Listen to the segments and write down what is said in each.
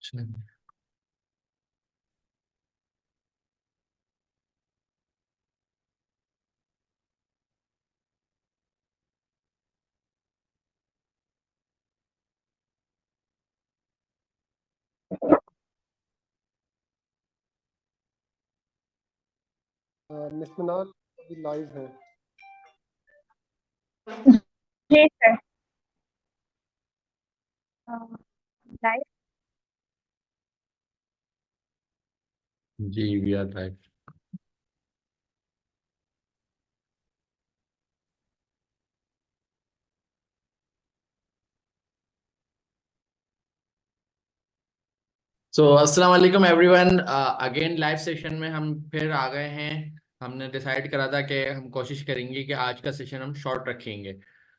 अच्छा। मिस मनाल अभी लाइव है। जी सर। लाइव। जी वी आर लाइव। सो अस्सलाम वालेकुम एवरीवन, अगेन लाइव सेशन में हम फिर आ गए हैं। हमने डिसाइड करा था कि हम कोशिश करेंगे कि आज का सेशन हम शॉर्ट रखेंगे।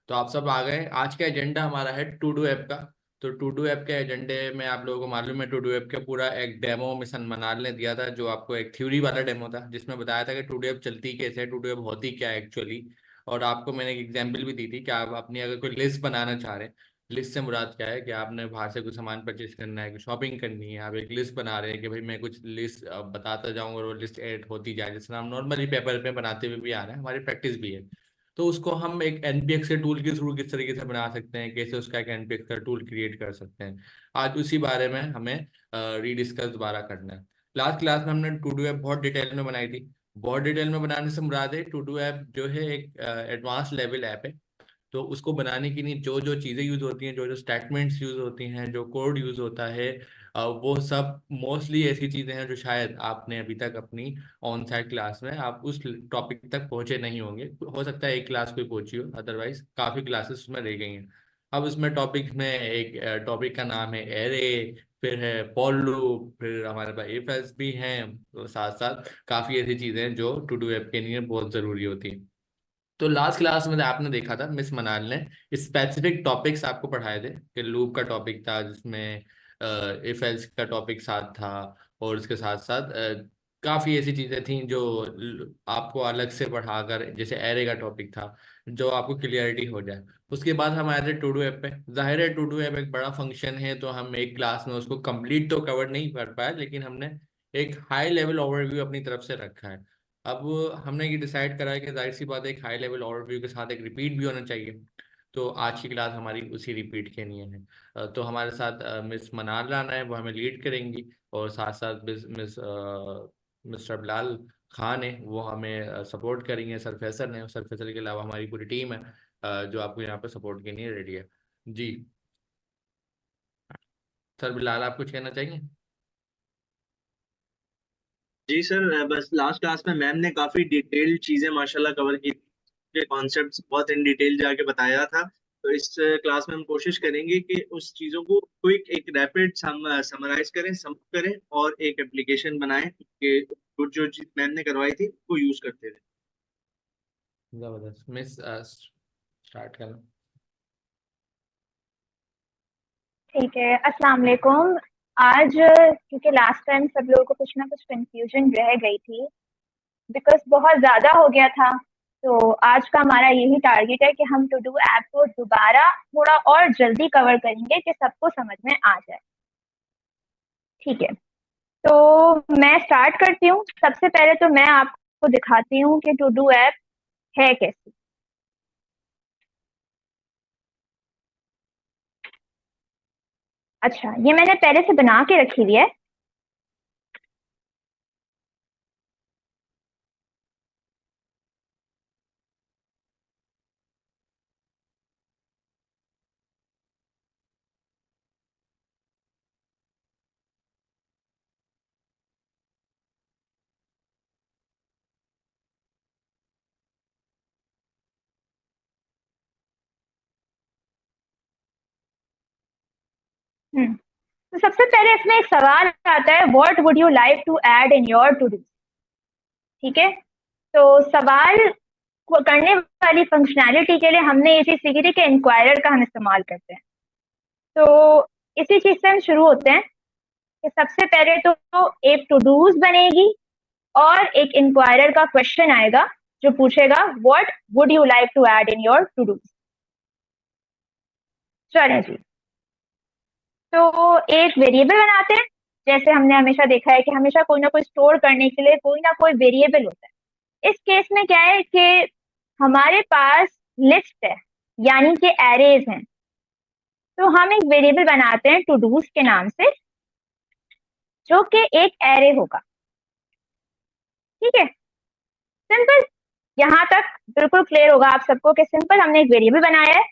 तो आप सब आ गए। आज का एजेंडा हमारा है टू डू ऐप का। तो टू डू ऐप के एजेंडे में आप लोगों को मालूम है, टू डू ऐप का पूरा एक डेमो मिशन मनाल ने दिया था, जो आपको एक थ्योरी वाला डेमो था, जिसमें बताया था कि टू डू ऐप चलती कैसे है, टू डू ऐप होती क्या है एक्चुअली। और आपको मैंने एक एग्जाम्पल भी दी थी कि आप अपनी अगर कोई लिस्ट बनाना चाह रहे हैं। लिस्ट से मुराद क्या है कि आपने बाहर से कुछ सामान परचेज करना है, कुछ शॉपिंग करनी है, आप एक लिस्ट बना रहे हैं कि भाई मैं कुछ लिस्ट बताता जाऊँ और वो लिस्ट ऐड होती जाए, जैसे हम नॉर्मली पेपर पे बनाते हुए भी आ रहे हैं, हमारी प्रैक्टिस भी है। तो उसको हम एक एनपीएक्स के टूल के थ्रू किस तरीके से बना सकते हैं, कैसे उसका एक एनपीएक्स का टूल क्रिएट कर सकते हैं, आज उसी बारे में हमें रीडिस्कस दोबारा करना है। लास्ट क्लास में हमने टू डू ऐप बहुत डिटेल में बनाई थी। बहुत डिटेल में बनाने से मुराद है, टू डू ऐप जो है एक एडवांस लेवल ऐप है। तो उसको बनाने के लिए जो जो चीज़ें यूज होती हैं, जो जो स्टेटमेंट्स यूज होती हैं, जो कोड यूज होता है, वो सब मोस्टली ऐसी चीज़ें हैं जो शायद आपने अभी तक अपनी ऑन साइट क्लास में आप उस टॉपिक तक पहुंचे नहीं होंगे। हो सकता है एक क्लास कोई पहुंची हो, अदरवाइज काफ़ी क्लासेस उसमें रह गई हैं। अब उसमें टॉपिक में एक टॉपिक का नाम है एरे, फिर है फॉर लूप, फिर हमारे पास इफ एल्स भी हैं, तो साथ साथ काफ़ी ऐसी चीज़ें हैं जो टू डू ऐप के लिए बहुत ज़रूरी होती हैं। तो लास्ट क्लास में आपने देखा था मिस मनाल ने स्पेसिफिक टॉपिक्स आपको पढ़ाए थे कि लूप का टॉपिक था, जिसमें इफ एल्स का टॉपिक साथ था, और उसके साथ साथ काफ़ी ऐसी चीज़ें थी जो आपको अलग से पढ़ाकर, जैसे एरे का टॉपिक था, जो आपको क्लियरिटी हो जाए। उसके बाद हम आए थे टू डू ऐप पे। जाहिर है टू डू ऐप एक बड़ा फंक्शन है, तो हम एक क्लास में उसको कंप्लीट तो कवर नहीं कर पाए, लेकिन हमने एक हाई लेवल ओवरव्यू अपनी तरफ से रखा है। अब हमने ये डिसाइड करा है कि जाहिर सी बात है, एक हाई लेवल ओवरव्यू के साथ एक रिपीट भी होना चाहिए। तो आज की क्लास हमारी उसी रिपीट के लिए है। तो हमारे साथ मिस मनार राना है, वो हमें लीड करेंगी, और साथ साथ मिस्टर बिलाल खान है, वो हमें सपोर्ट करेंगे। सर फैसल है, सर फैसल के अलावा हमारी पूरी टीम है जो आपको यहाँ पे सपोर्ट के लिए रेडी है। जी सर बिलाल, आप कुछ कहना चाहिए? जी सर, बस लास्ट क्लास में मैम ने काफी डिटेल्ड चीजें माशाल्लाह कवर की, के कॉन्सेप्ट्स बहुत इन डिटेल जाके बताया था। तो इस क्लास में हम कोशिश करेंगे कि उस चीजों को क्विक एक रैपिड समराइज करें, सम करें और एक एप्लीकेशन बनाएं कि जो चीज मैम ने करवाई थी वो यूज करते रहे। जबरदस्त। मिस स्टार्ट करना। ठीक है, अस्सलाम वालेकुम। आज क्योंकि लास्ट टाइम सब लोगों को कुछ ना कुछ कंफ्यूजन रह गई थी, बिकॉज बहुत ज़्यादा हो गया था। तो आज का हमारा यही टारगेट है कि हम टू डू ऐप को दोबारा थोड़ा और जल्दी कवर करेंगे कि सबको समझ में आ जाए। ठीक है, तो मैं स्टार्ट करती हूँ। सबसे पहले तो मैं आपको दिखाती हूँ कि टू डू ऐप है कैसी। अच्छा, ये मैंने पहले से बना के रखी हुई है। हम्म, तो सबसे पहले इसमें एक सवाल आता है, what would you like to add in your to do. ठीक है, तो सवाल को करने वाली फंक्शनैलिटी के लिए हमने ये चीज सीखी थी कि इंक्वायरर का हम इस्तेमाल करते हैं। तो इसी चीज से हम शुरू होते हैं कि सबसे पहले तो एक टू डूज बनेगी और एक इंक्वायरर का क्वेश्चन आएगा जो पूछेगा what would you like to add in your to do. चलें जी। तो एक वेरिएबल बनाते हैं, जैसे हमने हमेशा देखा है कि हमेशा कोई ना कोई स्टोर करने के लिए कोई ना कोई वेरिएबल होता है। इस केस में क्या है कि हमारे पास लिस्ट है, यानी कि एरेज हैं। तो हम एक वेरिएबल बनाते हैं टू डूज के नाम से, जो कि एक एरे होगा। ठीक है, सिंपल। यहाँ तक बिल्कुल क्लियर होगा आप सबको कि सिंपल हमने एक वेरिएबल बनाया है,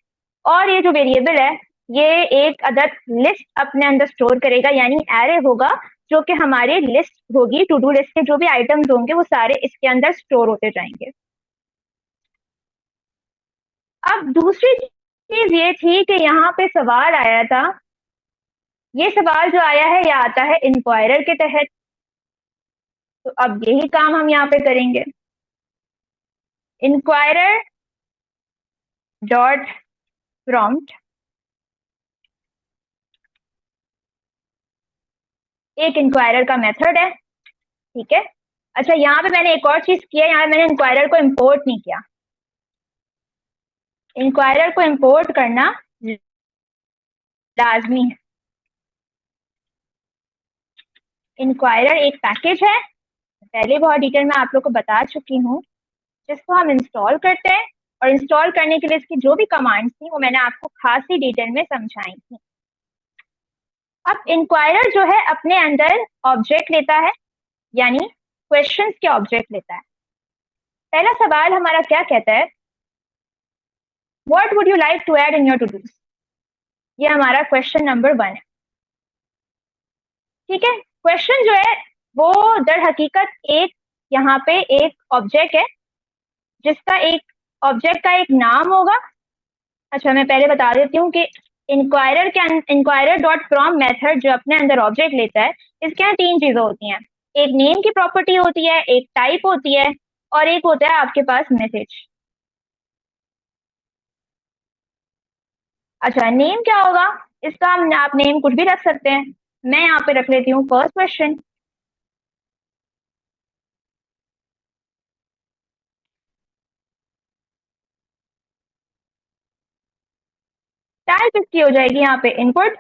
और ये जो वेरिएबल है ये एक अदर लिस्ट अपने अंदर स्टोर करेगा, यानी एरे होगा, जो कि हमारी लिस्ट होगी। टू डू लिस्ट के जो भी आइटम्स होंगे वो सारे इसके अंदर स्टोर होते जाएंगे। अब दूसरी चीज ये थी कि यहाँ पे सवाल आया था, ये सवाल जो आया है ये आता है इंक्वायरर के तहत। तो अब यही काम हम यहाँ पे करेंगे। इंक्वायरर डॉट प्रॉम्प्ट एक इंक्वायरर का मेथड है। ठीक है, अच्छा यहाँ पे मैंने एक और चीज किया, यहाँ मैंने इंक्वायरर को इंपोर्ट नहीं किया। इंक्वायरर को इंपोर्ट करना लाजमी है। इंक्वायरर एक पैकेज है, पहले बहुत डिटेल में आप लोग को बता चुकी हूँ, जिसको हम इंस्टॉल करते हैं, और इंस्टॉल करने के लिए इसकी जो भी कमांड्स थी वो मैंने आपको खासी डिटेल में समझाई थी। अब इंक्वायरर जो है अपने अंदर ऑब्जेक्ट लेता है, यानी क्वेश्चंस के ऑब्जेक्ट लेता है। पहला सवाल हमारा क्या कहता है, what would you like to add in your to dos. ये हमारा क्वेश्चन नंबर 1 है। ठीक है, क्वेश्चन जो है वो दर हकीकत एक, यहाँ पे एक ऑब्जेक्ट है जिसका एक ऑब्जेक्ट का एक नाम होगा। अच्छा मैं पहले बता देती हूँ कि इंक्वायरर के इंक्वायरर डॉट फ्रॉम मेथड जो अपने अंदर ऑब्जेक्ट लेता है, इसके यहाँ 3 चीजें होती हैं। एक नेम की प्रॉपर्टी होती है, एक टाइप होती है, और एक होता है आपके पास मैसेज। अच्छा नेम क्या होगा, इसका हम आप नेम कुछ भी रख सकते हैं। मैं यहाँ पे रख लेती हूँ फर्स्ट क्वेश्चन। टाइप इसकी हो जाएगी यहाँ पे input.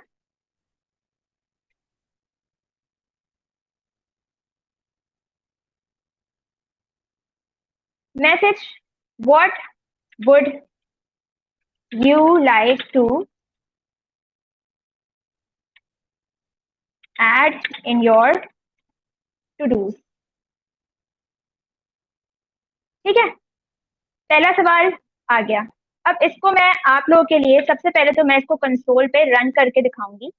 Message, what would you like to add in your to dos. ठीक है, पहला सवाल आ गया। अब इसको मैं आप लोगों के लिए सबसे पहले तो मैं इसको कंसोल पे रन करके दिखाऊंगी,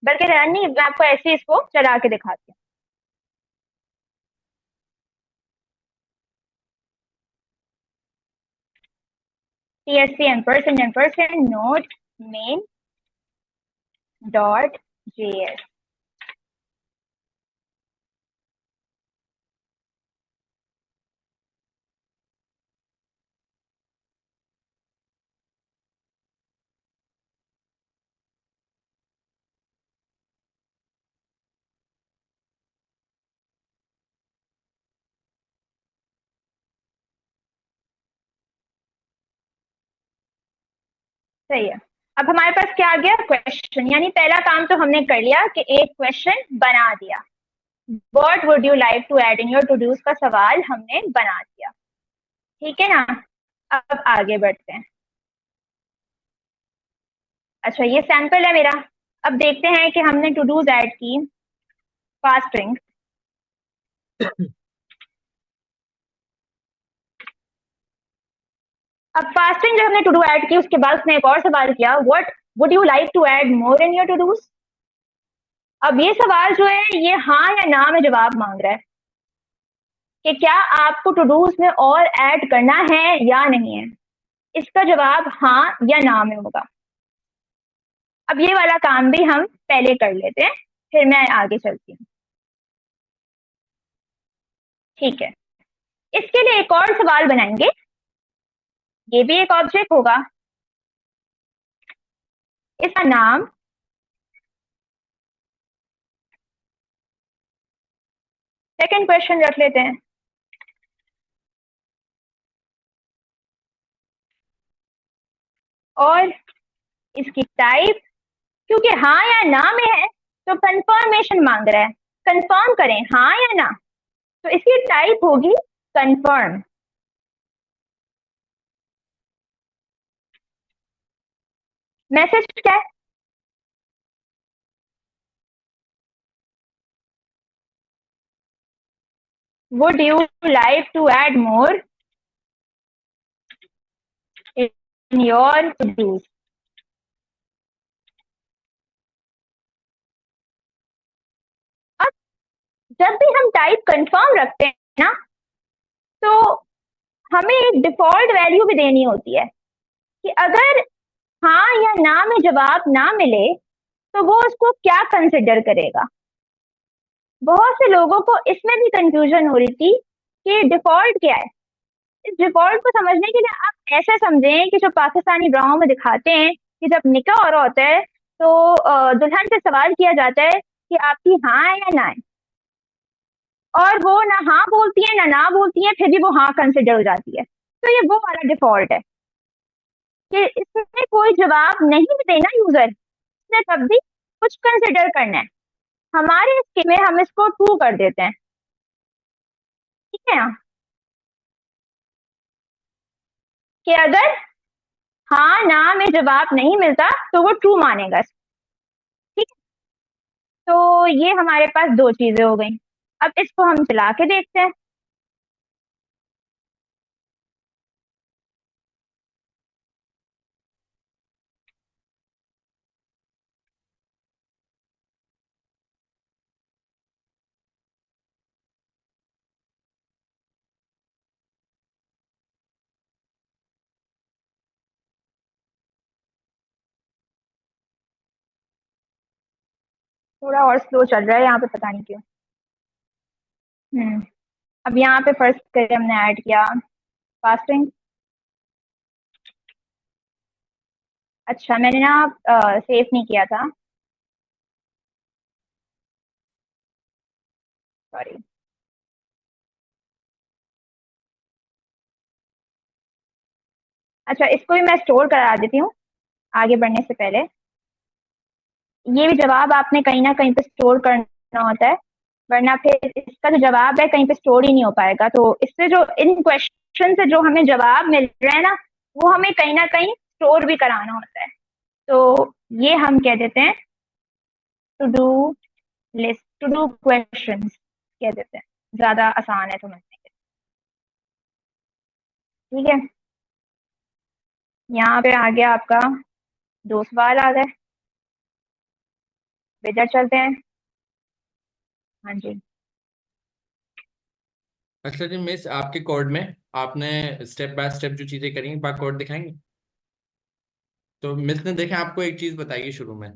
बल्कि रन नहीं, मैं आपको ऐसे इसको चला के दिखाती हूँ। TSC ampersand note main dot JS। सही है, अब हमारे पास क्या आ गया, क्वेश्चन, यानी पहला काम तो हमने कर लिया कि एक क्वेश्चन बना दिया। What would you like to add in your to dos का सवाल हमने बना दिया। ठीक है ना, अब आगे बढ़ते हैं। अच्छा ये सैंपल है मेरा। अब देखते हैं कि हमने टू डूज ऐड की फास्टिंग। अब फास्टिंग जब हमने टू डू ऐड की, उसके बाद उसने एक और सवाल किया, what would you like to add more in your to dos. अब ये सवाल जो है ये हाँ या ना में जवाब मांग रहा है कि क्या आपको टू डूज में और ऐड करना है या नहीं है। इसका जवाब हाँ या ना में होगा। अब ये वाला काम भी हम पहले कर लेते हैं, फिर मैं आगे चलती हूँ। ठीक है, इसके लिए एक और सवाल बनाएंगे, ये भी एक ऑब्जेक्ट होगा, इसका नाम सेकंड क्वेश्चन रख लेते हैं, और इसकी टाइप, क्योंकि हाँ या ना में है तो कंफर्मेशन मांग रहा है, कंफर्म करें हाँ या ना, तो इसकी टाइप होगी कंफर्म। मैसेज क्या है? Would you like to add more in your to-dos? अब जब भी हम टाइप कंफर्म रखते हैं ना, तो हमें एक डिफॉल्ट वैल्यू भी देनी होती है कि अगर हाँ या ना में जवाब ना मिले तो वो उसको क्या कंसिडर करेगा। बहुत से लोगों को इसमें भी कंफ्यूजन हो रही थी कि डिफॉल्ट क्या है। इस डिफॉल्ट को समझने के लिए आप ऐसा समझें कि जो पाकिस्तानी ड्रामों में दिखाते हैं कि जब निकाह हो रहा होता है तो दुल्हन से सवाल किया जाता है कि आपकी हाँ है या ना है, और वो ना हाँ बोलती है ना बोलती है, फिर भी वो हाँ कंसिडर हो जाती है। तो ये वो वाला डिफॉल्ट है कि इसमें कोई जवाब नहीं भी देना यूजर, इसने तब भी कुछ कंसिडर करना है। हमारे इसके में हम इसको ट्रू कर देते हैं, ठीक है, कि अगर हाँ ना में जवाब नहीं मिलता तो वो ट्रू मानेगा, ठीक है। तो ये हमारे पास दो चीजें हो गई। अब इसको हम चला के देखते हैं। थोड़ा और स्लो चल रहा है यहाँ पे, पता नहीं क्यों। अब यहाँ पे फर्स्ट करिए हमने ऐड किया फास्टिंग। अच्छा मैंने ना सेव नहीं किया था, सॉरी। अच्छा इसको भी मैं स्टोर करा देती हूँ आगे बढ़ने से पहले। ये भी जवाब आपने कहीं ना कहीं पे स्टोर करना होता है, वरना फिर इसका जो जवाब है कहीं पे स्टोर ही नहीं हो पाएगा। तो इससे जो इन क्वेश्चन से जो हमें जवाब मिल रहा है ना, वो हमें कहीं ना कहीं स्टोर भी कराना होता है। तो ये हम कह देते हैं to do list, to do question कह देते हैं, ज्यादा आसान है समझने के लिए, ठीक है। यहाँ पे आ गया आपका 2 सवाल आ गए, इधर चलते हैं। हाँ जी। अच्छा जी मिस, आपके कोड में आपने स्टेप बाय स्टेप जो चीजें करी एक बार कोड दिखाएंगे? तो मिस ने देखा, आपको एक चीज बताइए शुरू में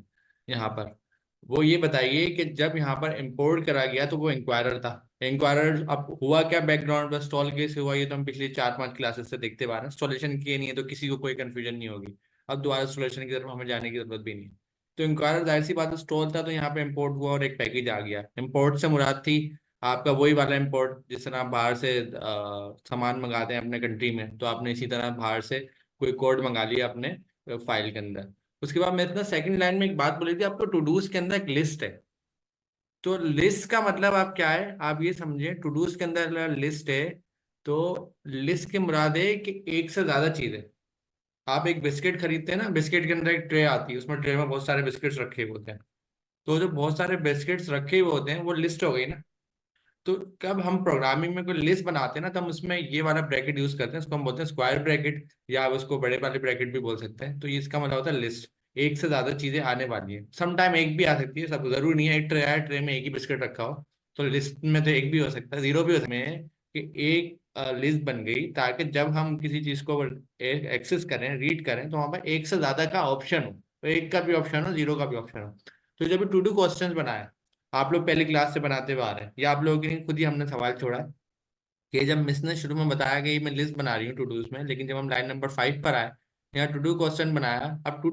यहाँ पर, वो ये बताइए कि जब यहाँ पर इंपोर्ट करा गया तो वो इंक्वायरर था। इंक्वायरर अब हुआ क्या बैकग्राउंड पर, स्टॉल केस हुआ, ये तो हम पिछली 4-5 क्लासेस से देखते आ रहे हैं। इंस्टॉलेशन किए नहीं है तो किसी को कोई कंफ्यूजन नहीं होगी, अब दोबारा इंस्टॉलेशन की तरफ हमें जाने की जरूरत भी नहीं है। तो इंक्वायरर जाहिर सी बात है स्टॉल था, तो यहाँ पे इंपोर्ट हुआ और एक पैकेज आ गया। इंपोर्ट से मुराद थी आपका वही वाला इंपोर्ट जिस तरह आप बाहर से सामान मंगाते हैं अपने कंट्री में, तो आपने इसी तरह बाहर से कोई कोड मंगा लिया अपने फाइल के अंदर। उसके बाद मैं इतना सेकंड लाइन में एक बात बोली थी आपको, टू डूज के अंदर एक लिस्ट है। तो लिस्ट का मतलब आप क्या है, आप ये समझिए टू डूज के अंदर लिस्ट है, तो लिस्ट की मुराद है कि एक से ज्यादा चीजें। आप एक बिस्किट खरीदते हैं ना, बिस्किट के अंदर एक ट्रे आती है, उसमें ट्रे में बहुत सारे बिस्किट्स रखे हुए होते हैं। तो जो बहुत सारे बिस्किट्स रखे हुए होते हैं वो लिस्ट हो गई ना। तो कब हम प्रोग्रामिंग में कोई लिस्ट बनाते हैं ना, तो हम उसमें ये वाला ब्रैकेट यूज करते हैं, इसको हम बोलते हैं स्क्वायर ब्रैकेट, या आप उसको बड़े वाले ब्रैकेट भी बोल सकते हैं। तो ये इसका मतलब होता है लिस्ट, एक से ज्यादा चीजें आने वाली है। सम टाइम एक भी आ सकती है, सब जरूरी नहीं है एक ट्रे है, ट्रे में एक ही बिस्किट रखा हो। तो लिस्ट में तो एक भी हो सकता है, जीरो भी हो सकता है, कि एक लिस्ट बन गई ताकि जब हम किसी चीज को एक्सेस करें, रीड करें, तो वहां पर एक से ज्यादा का ऑप्शन हो, तो एक का भी ऑप्शन हो, जीरो का भी ऑप्शन हो। तो जब टू डू क्वेश्चन बनाए, आप लोग पहली क्लास से बनाते हुए आ रहे हैं, या आप लोगों के लिए खुद ही हमने सवाल छोड़ा है कि जब मिस ने शुरू में बताया कि मैं लिस्ट बना रही हूँ टू डूज में, लेकिन जब हम लाइन नंबर 5 पर आए, यहाँ टू डू क्वेश्चन बनाया। अब टू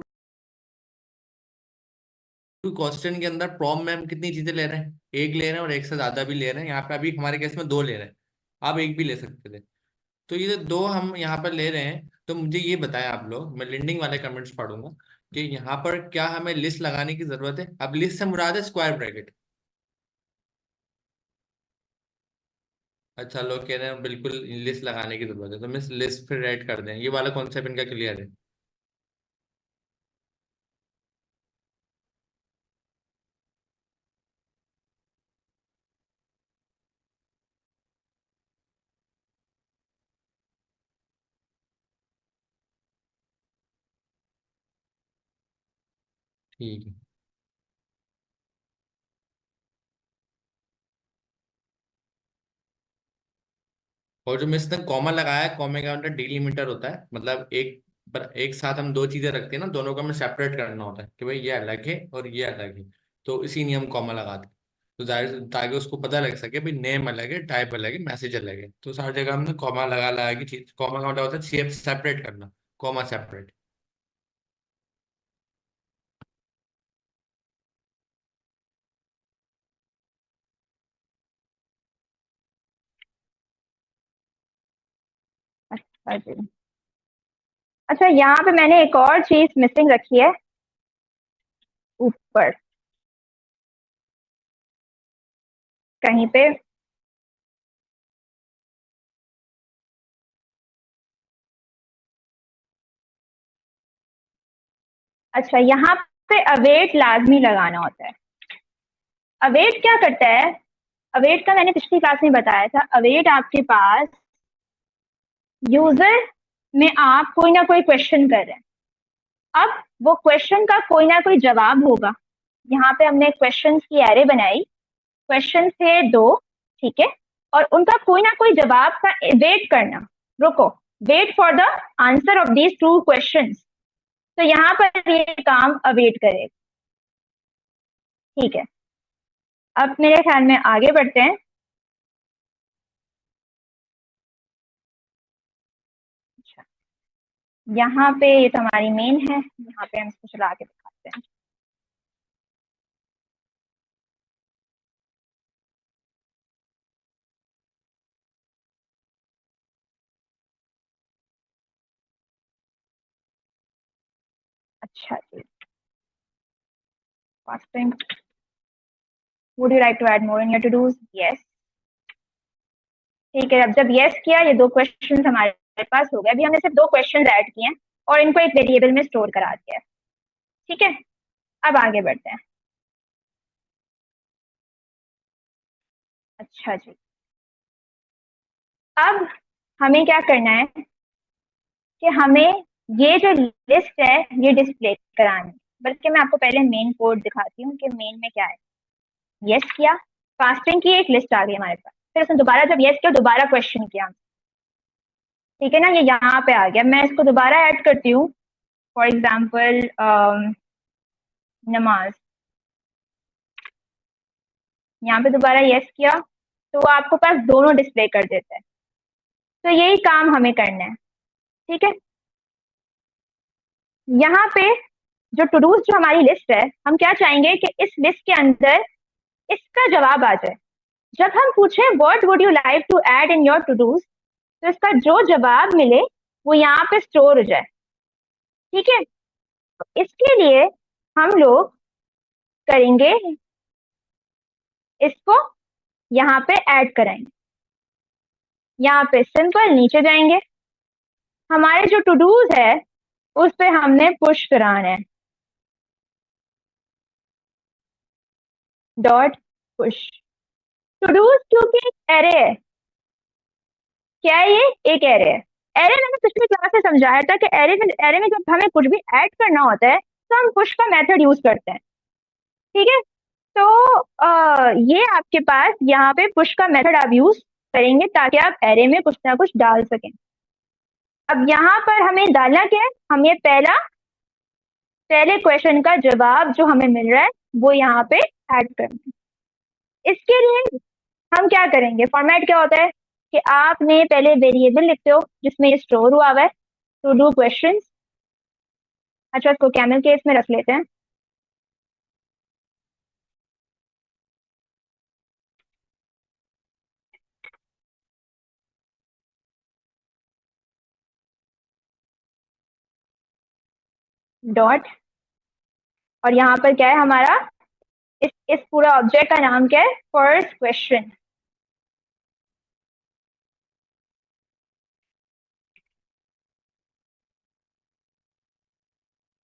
डू क्वेश्चन के अंदर प्रॉब्लम में हम कितनी चीजें ले रहे हैं, एक ले रहे हैं और एक से ज्यादा भी ले रहे हैं। यहाँ पे अभी हमारे केस में 2 ले रहे हैं, आप एक भी ले सकते थे। तो ये जो 2 हम यहाँ पर ले रहे हैं, तो मुझे ये बताया आप लोग, मैं लिंडिंग वाले कमेंट्स पढ़ूंगा, कि यहाँ पर क्या हमें लिस्ट लगाने की जरूरत है। अब लिस्ट से मुराद है स्क्वायर ब्रैकेट। अच्छा, लोग कह रहे हैं बिल्कुल लिस्ट लगाने की जरूरत है, तो मिस लिस्ट फिर ऐड कर दें। ये वाला कॉन्सेप्ट इनका क्लियर है। ठीक है। और जो मिस ने कॉमा लगाया है, कॉमे का मतलब डिलीमीटर होता है, मतलब एक पर एक साथ हम दो चीजें रखते हैं ना, दोनों को हमें सेपरेट करना होता है कि भाई ये अलग है और ये अलग है। तो इसी लिए हम कॉमा लगाते हैं। तो जाहिर ताकि उसको पता लग सके भाई नेम अलग है, टाइप अलग है, मैसेज अलग है। तो सारी जगह हमने कॉमा लगा लगा की चीज, कॉमा का मतलब होता है सेपरेट करना, कॉमा सेपरेट। अच्छा जी। अच्छा, यहाँ पे मैंने एक और चीज मिसिंग रखी है ऊपर कहीं पे। अच्छा, यहाँ पे अवेट लाजमी लगाना होता है। अवेट क्या करता है? अवेट का मैंने पिछली क्लास में बताया था। अवेट आपके पास यूजर में आप कोई ना कोई क्वेश्चन कर रहे हैं। अब वो क्वेश्चन का कोई ना कोई जवाब होगा। यहाँ पे हमने क्वेश्चंस की एरे बनाई। क्वेश्चन थे दो, ठीक है, और उनका कोई ना कोई जवाब का वेट करना। रुको, wait for the answer of these two questions. तो यहाँ पर ये काम अवेट करेगा। ठीक है, अब मेरे ख्याल में आगे बढ़ते हैं। अच्छा, यहाँ पे ये तो हमारी मेन है, यहाँ पे हम इसको चला के दिखाते हैं। अच्छा जी, fasting. Would you like to add more in your to dos? Yes. ठीक है, अब जब यस किया, ये दो क्वेश्चन हमारे पास हो गए। अभी हमने सिर्फ दो क्वेश्चन ऐड किए हैं और इनको एक वेरिएबल में स्टोर करा दिया है। ठीक है, अब आगे बढ़ते हैं। अच्छा जी, अब हमें क्या करना है कि हमें ये जो लिस्ट है ये डिस्प्ले करानी है। बल्कि मैं आपको पहले मेन कोड दिखाती हूँ कि मेन में क्या है। यस किया, फास्टिंग की एक लिस्ट आ गई हमारे पास। फिर उसने दोबारा जब यस किया, दोबारा क्वेश्चन किया। ठीक है ना, ये यहाँ पे आ गया। मैं इसको दोबारा ऐड करती हूँ। फॉर एग्जाम्पल नमाज। यहाँ पे दोबारा यस किया, तो वो आपको पास दोनों डिस्प्ले कर देता है। तो यही काम हमें करना है। ठीक है, यहाँ पे जो टू डूज जो हमारी लिस्ट है, हम क्या चाहेंगे कि इस लिस्ट के अंदर इसका जवाब आ जाए। जब हम पूछे what would you like to add in your to dos, तो इसका जो जवाब मिले वो यहाँ पे स्टोर हो जाए। ठीक है, तो इसके लिए हम लोग करेंगे, इसको यहाँ पे ऐड कराएंगे। यहाँ पे सिंपल नीचे जाएंगे, हमारे जो टू डूज है उस पे हमने पुश कराना है। Dot push. टू डूज क्योंकि एक एरे है। क्या है ये? एक एरे है। एरे मैंने पिछली क्लास में समझाया था कि एरे में जब हमें कुछ भी ऐड करना होता है तो हम पुश का मेथड यूज करते हैं। ठीक है, तो ये आपके पास यहाँ पे पुश का मेथड आप यूज करेंगे ताकि आप एरे में कुछ ना कुछ डाल सकें। अब यहाँ पर हमें डालना क्या है? हमें पहले क्वेश्चन का जवाब जो हमें मिल रहा है वो यहाँ पे ऐड करना है। इसके लिए हम क्या करेंगे? फॉर्मेट क्या होता है कि आपने पहले वेरिएबल लिखते हो जिसमें ये स्टोर हुआ है टू डू क्वेश्चन। अच्छा, इसको कैमल केस में रख लेते हैं। डॉट और यहाँ पर क्या है हमारा, इस पूरा ऑब्जेक्ट का नाम क्या है, फर्स्ट क्वेश्चन।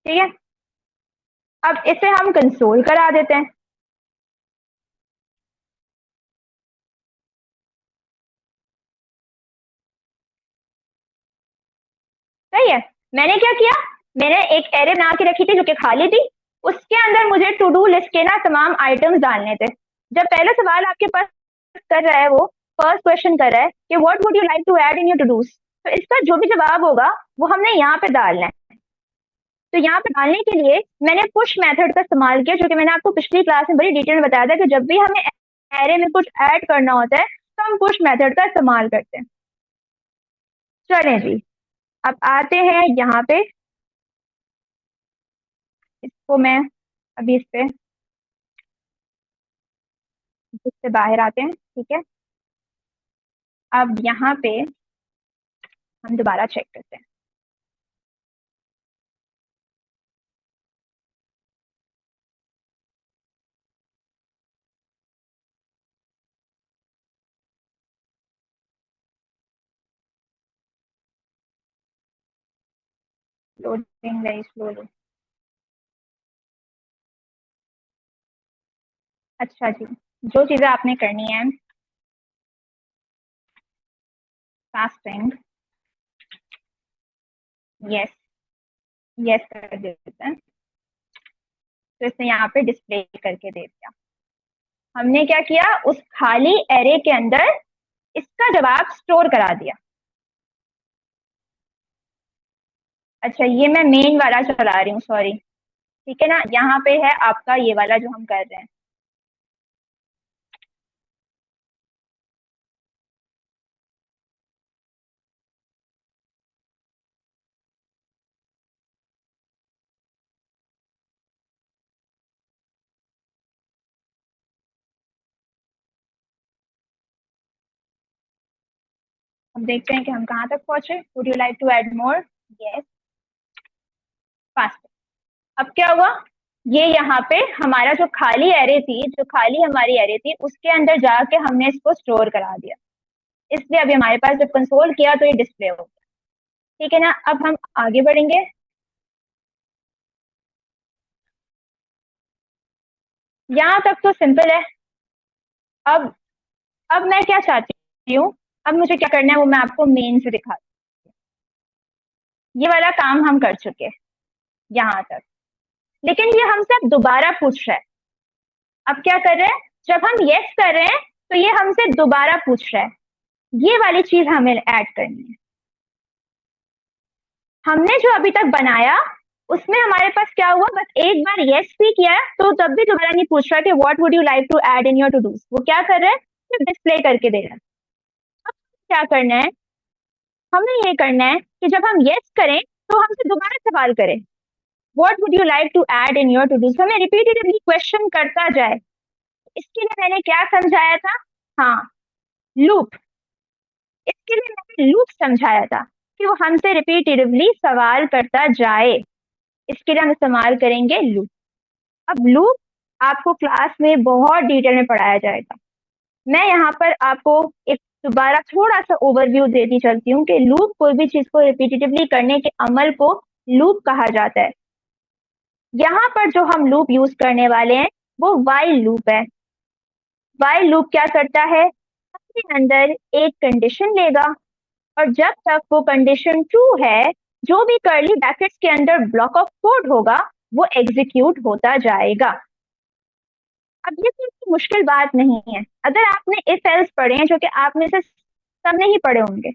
ठीक है, अब इसे हम कंसोल करा देते हैं। सही है, मैंने क्या किया, मैंने एक एरे बना के रखी थी जो कि खाली थी, उसके अंदर मुझे टू डू लिस्ट के ना तमाम आइटम्स डालने थे। जब पहला सवाल आपके पास कर रहा है, वो फर्स्ट क्वेश्चन कर रहा है कि what would you like to add in your to dos, तो इसका जो भी जवाब होगा वो हमने यहाँ पे डालना है। तो यहाँ पे डालने के लिए मैंने पुश मेथड का इस्तेमाल किया, जो कि मैंने आपको पिछली क्लास में बड़ी डिटेल में बताया था कि जब भी हमें एरे में कुछ ऐड करना होता है तो हम पुश मेथड का इस्तेमाल करते हैं। चलें जी, अब आते हैं यहाँ पे, इसको मैं अभी इससे बाहर आते हैं। ठीक है, अब यहाँ पे हम दोबारा चेक करते हैं। Loading very slowly. अच्छा जी, जो चीजें आपने करनी है, फास्टिंग, यस यस कर देते हैं, तो इसे यहाँ पे डिस्प्ले करके दे दिया। हमने क्या किया, उस खाली एरे के अंदर इसका जवाब स्टोर करा दिया। अच्छा, ये मैं मेन वाला चला रही हूँ, सॉरी। ठीक है ना, यहाँ पे है आपका ये वाला जो हम कर रहे हैं। हम देखते हैं कि हम कहाँ तक पहुंचे। Would you like to add more, yes, fast. अब क्या हुआ, ये यहाँ पे हमारा जो खाली एरे थी, जो खाली हमारी एरे थी, उसके अंदर जाके हमने इसको स्टोर करा दिया। इसलिए अभी हमारे पास जब कंसोल किया तो ये डिस्प्ले हो गया। ठीक है ना, अब हम आगे बढ़ेंगे। यहाँ तक तो सिंपल है। अब अब मैं क्या चाहती हूँ, अब मुझे क्या करना है वो मैं आपको मेन से दिखाती हूँ। ये वाला काम हम कर चुके हैं यहाँ तक, लेकिन ये हमसे अब दोबारा पूछ रहा है। अब क्या कर रहे हैं, जब हम यस कर रहे हैं तो ये हमसे दोबारा पूछ रहा है। ये वाली चीज हमें ऐड करनी है। हमने जो अभी तक बनाया उसमें हमारे पास क्या हुआ, बस एक बार यस भी किया तो तब भी दोबारा नहीं पूछ रहा कि what would you like to add in your to dos. वो क्या कर रहा है, सिर्फ डिस्प्ले करके दे रहा है। अब क्या करना है, हमें ये करना है कि जब हम यस करें तो हमसे दोबारा सवाल करें, what would you like to add in your to dos. हमें रिपीटेडली क्वेश्चन करता जाए। इसके लिए मैंने क्या समझाया था, हाँ, लूप। इसके लिए मैंने लूप समझाया था कि वो हमसे रिपीटेटिवली सवाल करता जाए। इसके लिए हम इस्तेमाल करेंगे लूप। अब लूप आपको क्लास में बहुत डिटेल में पढ़ाया जाएगा। मैं यहाँ पर आपको एक दोबारा थोड़ा सा ओवरव्यू देती चलती हूँ कि लूप, कोई भी चीज को रिपीटेटिवली करने के अमल को लूप कहा जाता है। यहाँ पर जो हम लूप यूज करने वाले हैं वो वाइल लूप है। वाइल लूप क्या करता है, अपने अंदर एक कंडीशन लेगा और जब तक वो कंडीशन ट्रू है, जो भी कर्ली ब्रैकेट्स के अंदर ब्लॉक ऑफ कोड होगा वो एग्जीक्यूट होता जाएगा। अब ये कोई मुश्किल बात नहीं है। अगर आपने इफ एल्स पढ़े हैं, जो कि आप में से सबने ही पढ़े होंगे,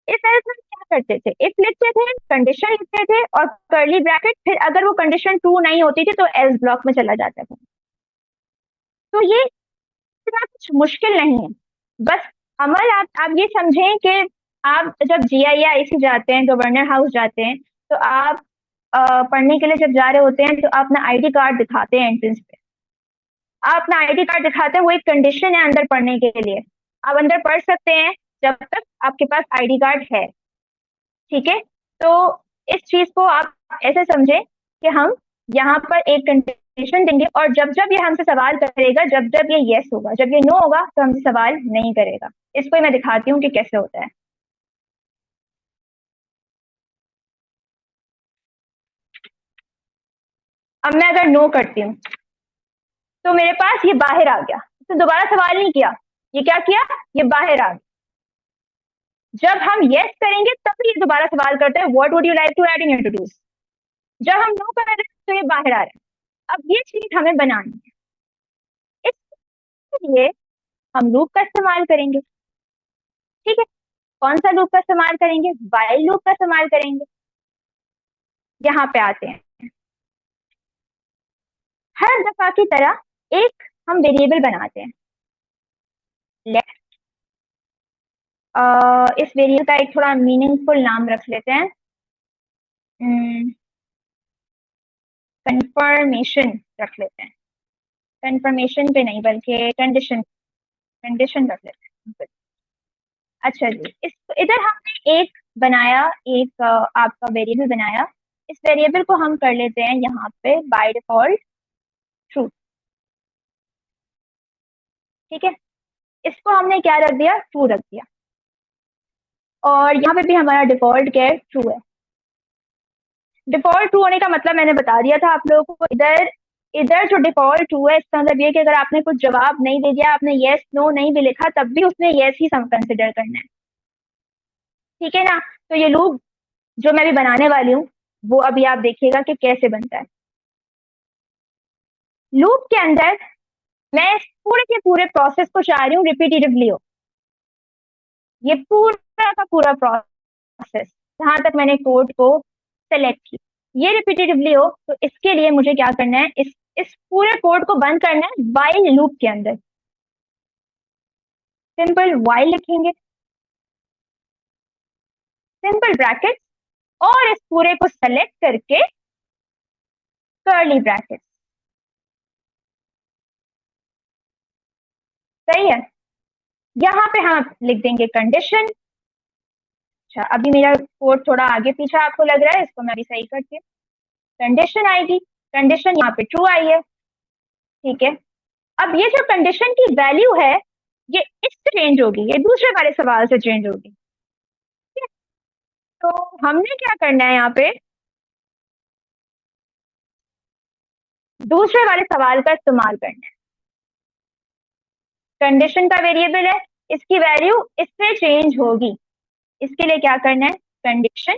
इफ एल्स में क्या करते थे, इफ लिखते थे, कंडीशन लिखते थे और कर्ली ब्रैकेट, फिर अगर वो कंडीशन ट्रू नहीं होती थी तो एल्स ब्लॉक में चला जाता था। तो ये इतना कुछ मुश्किल नहीं है। बस अमल आप ये समझें कि आप जब GIIC जाते हैं, गवर्नर हाउस जाते हैं, तो आप पढ़ने के लिए जब जा रहे होते हैं तो आप अपना ID कार्ड दिखाते हैं एंट्रेंस पे। आप अपना ID कार्ड दिखाते हैं, वो एक कंडीशन है अंदर पढ़ने के लिए। आप अंदर पढ़ सकते हैं जब तक आपके पास ID कार्ड है। ठीक है, तो इस चीज को आप ऐसे समझें कि हम यहाँ पर एक कंडीशन देंगे और जब जब ये हमसे सवाल करेगा, जब जब ये यस होगा, जब ये नो होगा तो हमसे सवाल नहीं करेगा। इसको मैं दिखाती हूँ कि कैसे होता है। अब मैं अगर नो करती हूँ तो मेरे पास ये बाहर आ गया, तो दोबारा सवाल नहीं किया, ये क्या किया, ये बाहर आ गया। जब हम यस करेंगे तब ये दोबारा सवाल करते हैं, what would you like to add in your to dos. जब हम नो कर रहे हैं तो ये बाहर आ रहा है। अब ये चीज हमें बनानी है, इसके लिए हम लूप का इस्तेमाल करेंगे। ठीक है, कौन सा लूप का इस्तेमाल करेंगे, वाइल लूप का इस्तेमाल करेंगे। यहाँ पे आते हैं, हर दफा की तरह एक हम वेरिएबल बनाते हैं। लेट इस वेरिएबल का एक थोड़ा मीनिंगफुल नाम रख लेते हैं, कंफर्मेशन रख लेते हैं। कंफर्मेशन पे नहीं बल्कि कंडीशन, कंडीशन रख लेते हैं। अच्छा जी, इस इधर हमने एक बनाया, एक आपका वेरिएबल बनाया। इस वेरिएबल को हम कर लेते हैं यहाँ पे बाय डिफॉल्ट ट्रू। ठीक है, इसको हमने क्या रख दिया, ट्रू रख दिया। और यहाँ पे भी हमारा डिफॉल्ट क्या है, ट्रू है। डिफॉल्ट ट्रू होने का मतलब मैंने बता दिया था आप लोगों को। इधर इधर जो डिफॉल्ट ट्रू है इसका मतलब ये कि अगर आपने कुछ जवाब नहीं दे दिया, आपने यस नो नहीं भी लिखा, तब भी उसने यस ही कंसिडर करना है। ठीक है ना। तो ये लूप जो मैं भी बनाने वाली हूँ वो अभी आप देखिएगा कि कैसे बनता है। लूप के अंदर मैं इस पूरे के पूरे प्रोसेस को चाह रही हूँ रिपीटेटिवली हो, ये पूरा का पूरा प्रोसेस जहां तक मैंने कोड को सेलेक्ट किया ये रिपीटेटिवली हो। तो इसके लिए मुझे क्या करना है, इस पूरे कोड को बंद करना है वाइल लूप के अंदर। सिंपल वाइल लिखेंगे, सिंपल ब्रैकेट, और इस पूरे को सेलेक्ट करके कर्ली ब्रैकेट। सही है, यहाँ पे हम लिख देंगे कंडीशन। अच्छा, अभी मेरा कोड थोड़ा आगे पीछे आपको लग रहा है, इसको मैं अभी सही करती हूँ। कंडीशन आएगी, कंडीशन यहाँ पे ट्रू आई है। ठीक है, अब ये जो कंडीशन की वैल्यू है ये इससे चेंज होगी, ये दूसरे वाले सवाल से चेंज होगी। ठीक है? तो हमने क्या करना है, यहाँ पे दूसरे वाले सवाल का इस्तेमाल करना है। कंडीशन का वेरिएबल है, इसकी वैल्यू इससे चेंज होगी। इसके लिए क्या करना है, कंडीशन,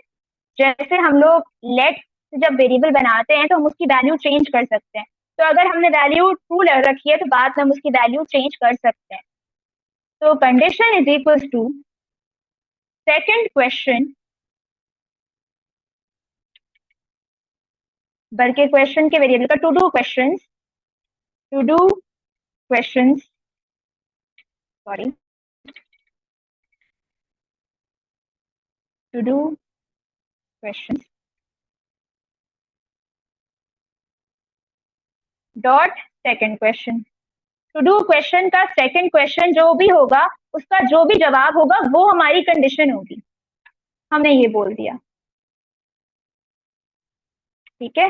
जैसे हम लोग लेट जब वेरिएबल बनाते हैं तो हम उसकी वैल्यू चेंज कर सकते हैं। तो अगर हमने वैल्यू ट्रू रखी है तो बाद में हम उसकी वैल्यू चेंज कर सकते हैं। तो condition is equal to second question, बल्कि क्वेश्चन के वेरिएबल का to do questions, to do questions, sorry, to do questions dot second question. To do question का सेकंड क्वेश्चन जो भी होगा उसका जो भी जवाब होगा वो हमारी कंडीशन होगी। हमने ये बोल दिया। ठीक है,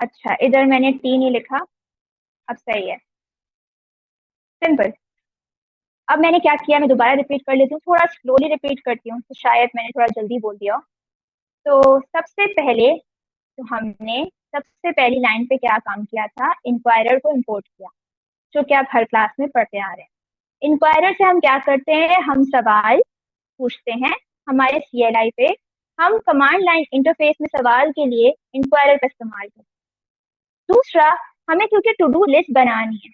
अच्छा इधर मैंने टी नहीं लिखा, अब सही है, सिंपल। अब मैंने क्या किया, मैं दोबारा रिपीट कर लेती हूँ, थोड़ा स्लोली रिपीट करती हूँ तो शायद मैंने थोड़ा जल्दी बोल दिया। तो सबसे पहले तो हमने सबसे पहली लाइन पे क्या काम किया था, इंक्वायरर को इंपोर्ट किया, जो कि आप हर क्लास में पढ़ते आ रहे हैं। इंक्वायरर से हम क्या करते हैं, हम सवाल पूछते हैं हमारे CLI पे। हम कमांड लाइन इंटरफेस में सवाल के लिए इंक्वायरर का इस्तेमाल करते हैं। दूसरा, हमें क्योंकि टू डू लिस्ट बनानी है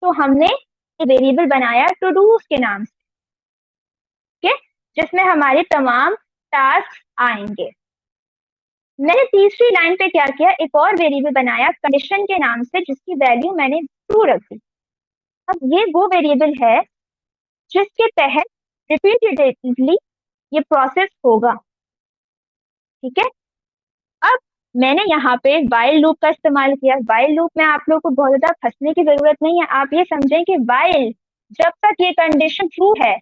तो हमने एक वेरिएबल बनाया टू डूज के नाम से, ठीक, जिसमें हमारे तमाम टास्क आएंगे। मैंने तीसरी लाइन पे क्या किया, एक और वेरिएबल बनाया कंडीशन के नाम से, जिसकी वैल्यू मैंने ट्रू रख दी। अब ये वो वेरिएबल है जिसके तहत रिपीटेटिवली ये प्रोसेस होगा। ठीक है, अब मैंने यहाँ पे वाइल लूप का इस्तेमाल किया। वाइल लूप में आप लोग को बहुत ज्यादा फंसने की जरूरत नहीं है, आप ये समझें कि वाइल जब तक ये कंडीशन ट्रू है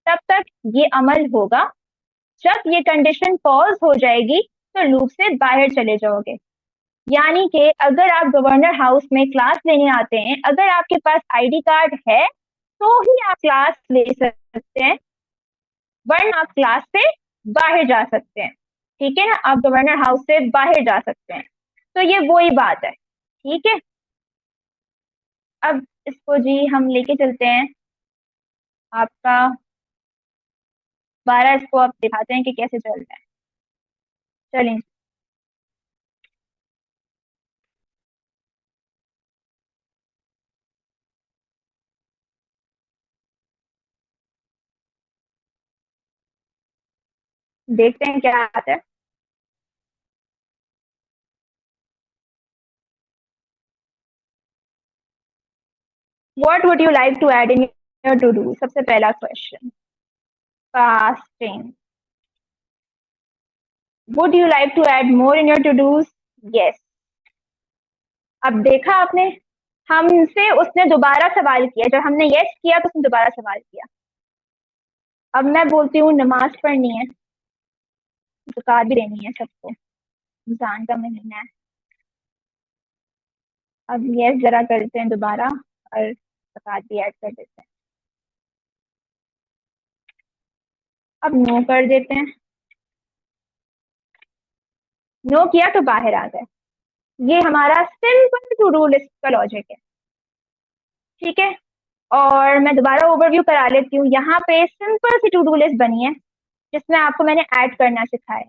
तब तक ये अमल होगा। जब ये कंडीशन फॉल्स हो जाएगी तो लूप से बाहर चले जाओगे। यानी कि अगर आप गवर्नर हाउस में क्लास लेने आते हैं, अगर आपके पास आईडी कार्ड है तो ही आप क्लास ले सकते हैं, वरना आप क्लास से बाहर जा सकते हैं। ठीक है ना, आप गवर्नर हाउस से बाहर जा सकते हैं। तो ये वही बात है। ठीक है, अब इसको जी हम लेके चलते हैं आपका 12, इसको आप दिखाते हैं कि कैसे चल रहा है। चलें, देखते हैं क्या आता है। What would you like to add in your to do? सबसे पहला question, fasting. Would you like to add more in your to do's? Yes. अब देखा आपने, हमसे उसने दोबारा सवाल किया, जब हमने यस किया तो उसने दोबारा सवाल किया। अब मैं बोलती हूँ नमाज पढ़नी है, ज़कात भी देनी है सबको, रमजान का महीना है। अब यस जरा करते हैं दोबारा और ज़कात भी ऐड कर देते हैं। अब नो कर देते हैं। नो किया तो बाहर आ गए। ये हमारा सिंपल टू डू लिस्ट का लॉजिक है। ठीक है, और मैं दोबारा ओवरव्यू करा लेती हूँ। यहाँ पे सिंपल सी टू डू लिस्ट बनी है जिसमें आपको मैंने ऐड करना सिखाया।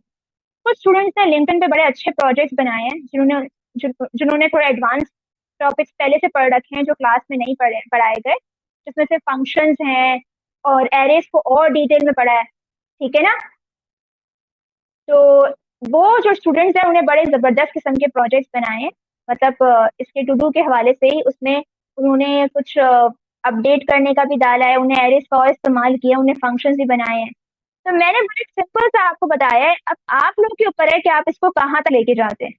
कुछ स्टूडेंट्स ने लिंक्डइन पे बड़े अच्छे प्रोजेक्ट्स बनाए हैं, जिन्होंने थोड़े एडवांस टॉपिक्स पहले से पढ़ रखे हैं जो क्लास में नहीं पढ़ाए गए, जिसमें से फंक्शंस हैं और एरेज को और डिटेल में पढ़ा है। ठीक है ना, तो वो जो स्टूडेंट्स हैं उन्हें बड़े जबरदस्त किस्म के प्रोजेक्ट्स बनाए हैं। मतलब इसके टू डू के हवाले से ही उसमें उन्होंने कुछ अपडेट करने का भी डाला है, उन्हें एरेज का और इस्तेमाल किया, उन्हें फंक्शंस भी बनाए हैं। तो मैंने बड़े सिंपल सा आपको बताया है, अब आप लोग के ऊपर है कि आप इसको कहाँ तक लेके जाते हैं।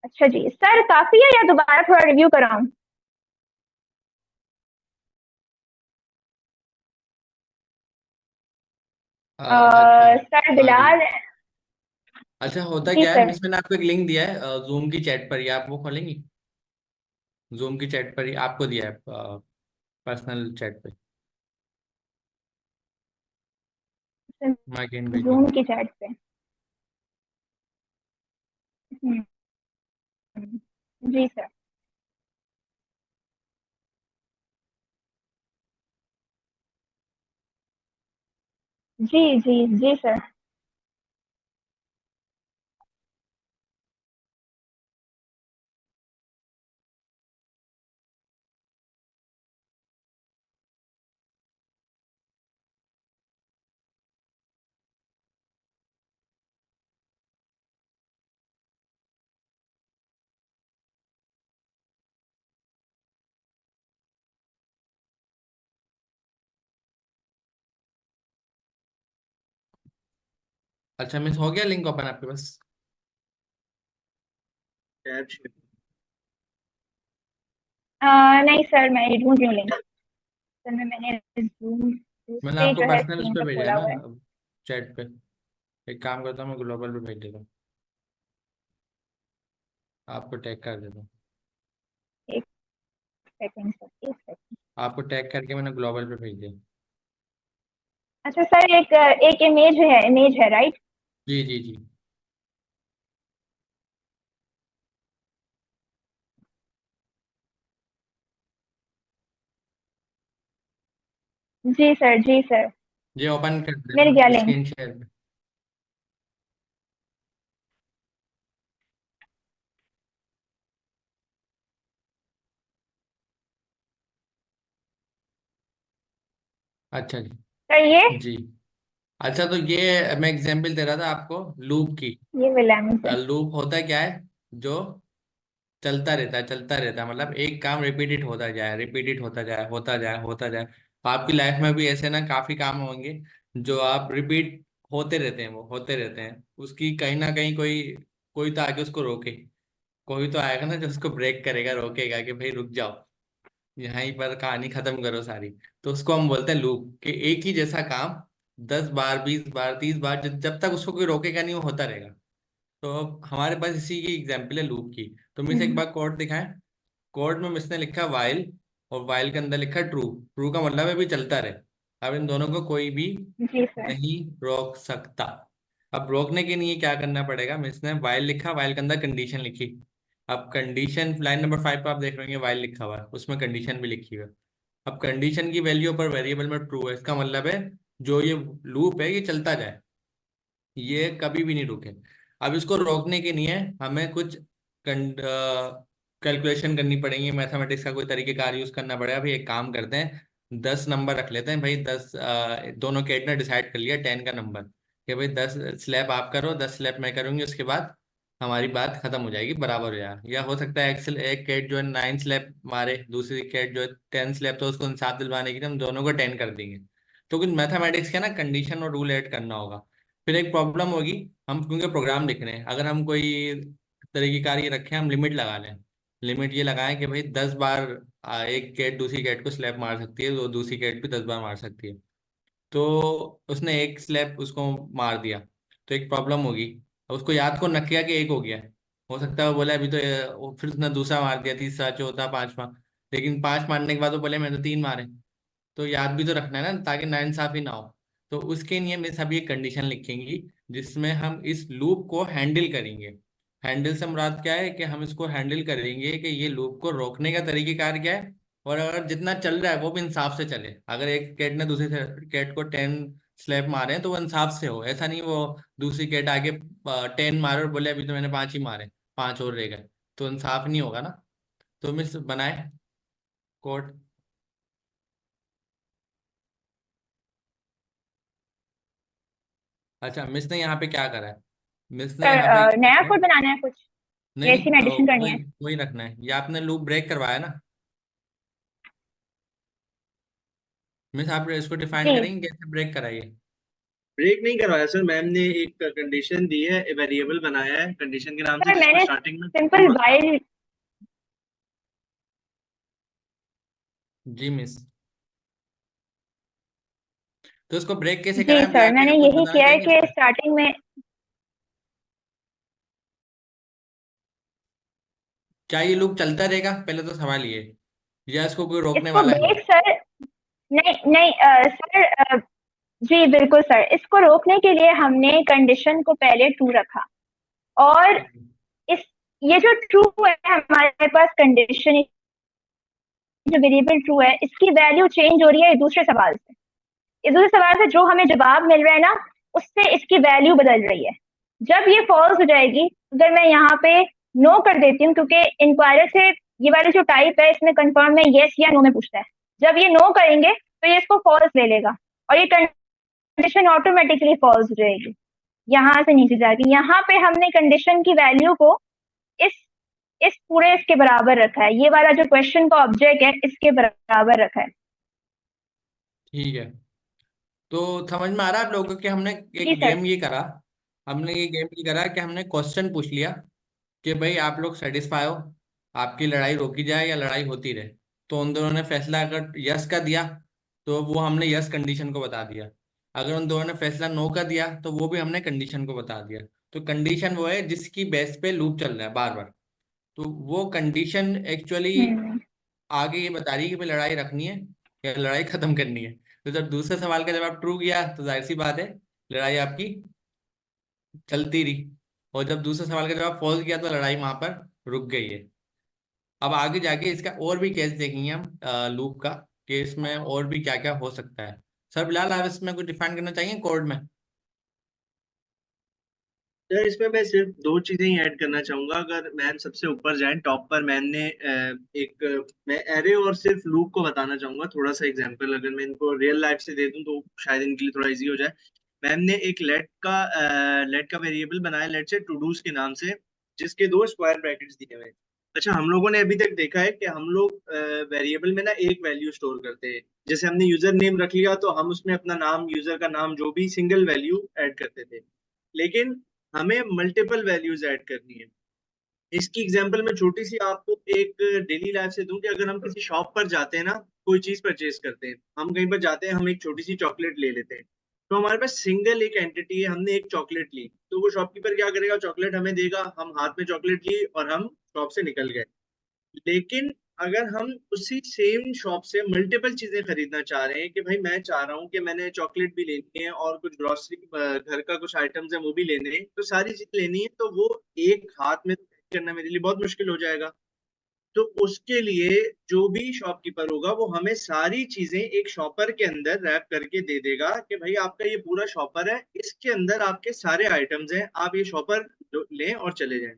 अच्छा जी सर, काफी है या दोबारा थोड़ा रिव्यू कराऊं? सर हाँ जी। बिलाल। अच्छा, होता जी क्या है, सर। मिस मैंने आपको एक लिंक दिया है जूम की चैट पर ही, आप वो खोलेंगी? जूम की चैट पर ही आपको दिया है, पर्सनल चैट पे। मैं अगेन भेज जूम दूंगा। की चैट पे। हम्म, जी सर। जी जी जी सर। अच्छा मिस, हो गया लिंक ओपन आपके पास? Tab share. नहीं सर, मैं ढूंढ रही हूँ लिंक। सर मैंने जूम मैंने से आपको जो है पर्सनल उस स्क्रीन पे पर भेजा है खोला ना, हुआ है। चैट पे। एक काम करता हूँ, मैं ग्लोबल पे भेज देता हूँ, आपको टैग कर देता हूँ। एक सेकंड सर, एक सेकंड। आपको टैग करके मैंने ग्लोबल पे भेज दिया। अच्छा सर, एक इमेज है राइट? जी जी जी। जी सर, जी सर। ये ओपन कर मिल गया देना लिंक। स्क्रीन शेयर पे। अच्छा जी। सर ये जी। अच्छा, तो ये मैं एग्जांपल दे रहा था आपको लूप की। ये मिला है मुझे। लूप होता क्या है? जो चलता रहता है, चलता रहता है, मतलब एक काम रिपीटेड होता जाए, रिपीटेड होता जाए, होता जाए, होता जाए। आपकी लाइफ में भी ऐसे ना काफी काम होंगे जो आप रिपीट होते रहते हैं, वो होते रहते हैं, उसकी कहीं ना कहीं कोई कोई तो आगे उसको रोके। कोई तो आएगा ना जो उसको ब्रेक करेगा, रोकेगा कि भाई रुक जाओ, यहीं पर कहानी खत्म करो सारी। तो उसको हम बोलते हैं लूप, कि एक ही जैसा काम 10 बार, 20 बार, 30 बार, जब तक उसको कोई रोकेगा नहीं वो होता रहेगा। तो अब हमारे पास इसी की एग्जाम्पल है लूप की। तो मिस एक बार कोड दिखाएं। कोड में मिस ने लिखा वाइल, और वाइल के अंदर लिखा ट्रू। ट्रू का मतलब है भी चलता रहे। अब इन दोनों को कोई भी जी सर। नहीं रोक सकता। अब रोकने के लिए क्या करना पड़ेगा, मिस ने वाइल लिखा, वाइल के अंदर कंडीशन लिखी। अब कंडीशन लाइन नंबर 5 पर आप देख रहे होंगे वाइल लिखा हुआ है, उसमें कंडीशन भी लिखी हुई है। अब कंडीशन की वैल्यू पर वेरिएबल में ट्रू है, इसका मतलब है जो ये लूप है ये चलता जाए, ये कभी भी नहीं रुके। अब इसको रोकने के लिए हमें कुछ कैलकुलेशन करनी पड़ेगी, मैथमेटिक्स का कोई तरीकेकार यूज करना पड़ेगा। अभी एक काम करते हैं, 10 नंबर रख लेते हैं भाई। 10 दोनों कैट ने डिसाइड कर लिया 10 का नंबर, कि भाई 10 स्लैब आप करो, 10 स्लैब मैं करूंगी, उसके बाद हमारी बात खत्म हो जाएगी, बराबर हो जाएगा। या हो सकता है एक कैट जो है 9 स्लैब मारे, दूसरी कैट जो है 10 स्लैब, तो उसको इंसाफ दिलवाने के लिए हम दोनों को 10 कर देंगे। तो कुछ मैथमेटिक्स का ना कंडीशन और रूल ऐड करना होगा। फिर एक प्रॉब्लम होगी, हम क्योंकि प्रोग्राम लिख रहे हैं, अगर हम कोई तरीकेकार ये रखें, हम लिमिट लगा लें। लिमिट ये लगाएं कि भाई 10 बार एक कैट दूसरी कैट को स्लैप मार सकती है, तो दूसरी कैट भी 10 बार मार सकती है। तो उसने एक स्लैप उसको मार दिया, तो एक प्रॉब्लम होगी। उसको याद को न किया कि एक हो गया है। हो सकता है वो बोला अभी तो फिर उसने दूसरा मार दिया, तीसरा, चौथा, पांचवा। लेकिन 5 मारने के बाद वो बोले मैंने तो 3 मारे। तो याद भी तो रखना है ना, ताकि नाइंसाफी ना हो। तो उसके लिए हम सभी एक कंडीशन लिखेंगी, जिसमें हम इस लूप को हैंडल करेंगे। हैंडल से मुराद क्या है, कि हम इसको हैंडल करेंगे कि ये लूप को रोकने का तरीकेकार क्या है, और अगर जितना चल रहा है वो भी इंसाफ से चले। अगर एक कैट ने दूसरी कैट को 10 स्लैप मारे हैं तो वो इंसाफ से हो, ऐसा नहीं वो दूसरी कैट आगे 10 मारे और बोले अभी तो मैंने 5 ही मारे, 5 और रह गए, तो इंसाफ नहीं होगा ना। तो मिस बनाए कोड। अच्छा, मिस ने यहाँ पे क्या करा है, मिस ने यहाँ पे सर नया कोड बनाना है कुछ, नहीं या नहीं, इसी में एडिशन करनी वही है? वही रखना है। ये आपने लूप ब्रेक करवाया ना मिस, आप इसको डिफाइन जी। करेंगे कैसे ब्रेक कराइए। ब्रेक नहीं करवाया सर, मैम ने एक कंडीशन दी है, वेरिएबल बनाया है कंडीशन के नाम से, सर जिसमें मैंने स्टार्टिंग में सिंपल ट्रू रखा। वाइल। जी मिस, तो इसको ब्रेक कैसे जी कराएं, सर, ब्लैक मैंने कुछ यही बताना किया है चाहेंगे इस कि पर। स्टार्टिंग में। क्या ये लूप चलता रहेगा, पहले तो सवाल ये है, या इसको कोई रोकने इसको वाला है। ब्रेक सर, नहीं नहीं सर, जी बिल्कुल सर, इसको रोकने के लिए हमने कंडीशन को पहले ट्रू रखा। और ठीक है। इस ये जो ट्रू है हमारे पास कंडीशन, जो वेरिएबल ट्रू है, इसकी वैल्यू चेंज हो रही है दूसरे सवाल से। इस दूसरे सवाल से जो हमें जवाब मिल रहा है ना, उससे इसकी वैल्यू बदल रही है। जब ये फॉल्स हो जाएगी, अगर मैं यहाँ पे नो कर देती हूँ, क्योंकि इंक्वायरर से ये वाली जो टाइप है इसमें कंफर्म में येस या नो में पूछता है। जब ये नो करेंगे तो ये इसको फॉल्स ले लेगा, और ये कंडीशन ऑटोमेटिकली फॉल्स हो जाएगी। यहाँ से नीचे जाके यहाँ पे हमने कंडीशन की वैल्यू को इस इस पूरे इसके बराबर रखा है। ये वाला जो क्वेश्चन का ऑब्जेक्ट है इसके बराबर रखा है। ठीक है, तो समझ में आ रहा है आप लोगों को कि हमने जी एक सर। गेम ये करा। हमने ये गेम ये करा कि हमने क्वेश्चन पूछ लिया कि भाई आप लोग सेटिस्फाई हो, आपकी लड़ाई रोकी जाए या लड़ाई होती रहे। तो उन दोनों ने फैसला अगर यस का दिया, तो वो हमने यस कंडीशन को बता दिया। अगर उन दोनों ने फैसला नो का दिया, तो वो भी हमने कंडीशन को बता दिया। तो कंडीशन वो है जिसकी बेस पे लूप चल रहा है बार बार। तो वो कंडीशन एक्चुअली हम्म। आगे ये बता रही है कि भाई लड़ाई रखनी है या लड़ाई खत्म करनी है। तो जब दूसरे सवाल का जवाब ट्रू गया, तो जाहिर सी बात है लड़ाई आपकी चलती रही। और जब दूसरे सवाल का जवाब फॉल्स गया, तो लड़ाई वहां पर रुक गई है। अब आगे जाके इसका और भी केस देखेंगे हम लूप का, कि इसमें और भी क्या क्या हो सकता है। सर बिलाल, आप इसमें कुछ डिफाइन करना चाहिए कोड में। सर इसमें मैं सिर्फ दो चीजें ही ऐड करना चाहूंगा। अगर मैम सबसे ऊपर जाएं टॉप पर, मैम ने मैं एरे और सिर्फ लूप को बताना चाहूंगा थोड़ा सा एग्जांपल। अगर मैं इनको रियल लाइफ से दे दूं तो शायद इनके लिए थोड़ा इजी हो जाए। मैम ने एक लेट का वेरिएबल बनाया, लेट से टू डूज के नाम से, जिसके दो स्क्वायर ब्रैकेट्स दिए हुए हैं। अच्छा, हम लोगों ने अभी तक देखा है कि हम लोग वेरिएबल में ना एक वैल्यू स्टोर करते हैं। जैसे हमने यूजर नेम रख लिया तो हम उसमें अपना नाम, यूजर का नाम, जो भी सिंगल वैल्यू ऐड करते थे। लेकिन हमें मल्टीपल वैल्यूज ऐड करनी है। इसकी एग्जांपल मैं छोटी सी आपको एक डेली लाइफ से दूं कि अगर हम किसी शॉप पर जाते हैं ना, कोई चीज परचेज करते हैं, हम कहीं पर जाते हैं, हम एक छोटी सी चॉकलेट ले लेते हैं, तो हमारे पास सिंगल एक एंटिटी है, हमने एक चॉकलेट ली, तो वो शॉपकीपर क्या करेगा, चॉकलेट हमें देगा, हम हाथ में चॉकलेट ली और हम शॉप से निकल गए। लेकिन अगर हम उसी सेम शॉप से मल्टीपल चीजें खरीदना चाह रहे हैं कि भाई मैं चाह रहा हूँ कि मैंने चॉकलेट भी लेनी है और कुछ ग्रोसरी घर का कुछ आइटम्स है वो भी लेने हैं, तो सारी चीज लेनी है, तो वो एक हाथ में करना मेरे लिए बहुत मुश्किल हो जाएगा। तो उसके लिए जो भी शॉपकीपर होगा वो हमें सारी चीजें एक शॉपर के अंदर रैप करके दे देगा कि भाई आपका ये पूरा शॉपर है, इसके अंदर आपके सारे आइटम्स हैं, आप ये शॉपर लें और चले जाएं।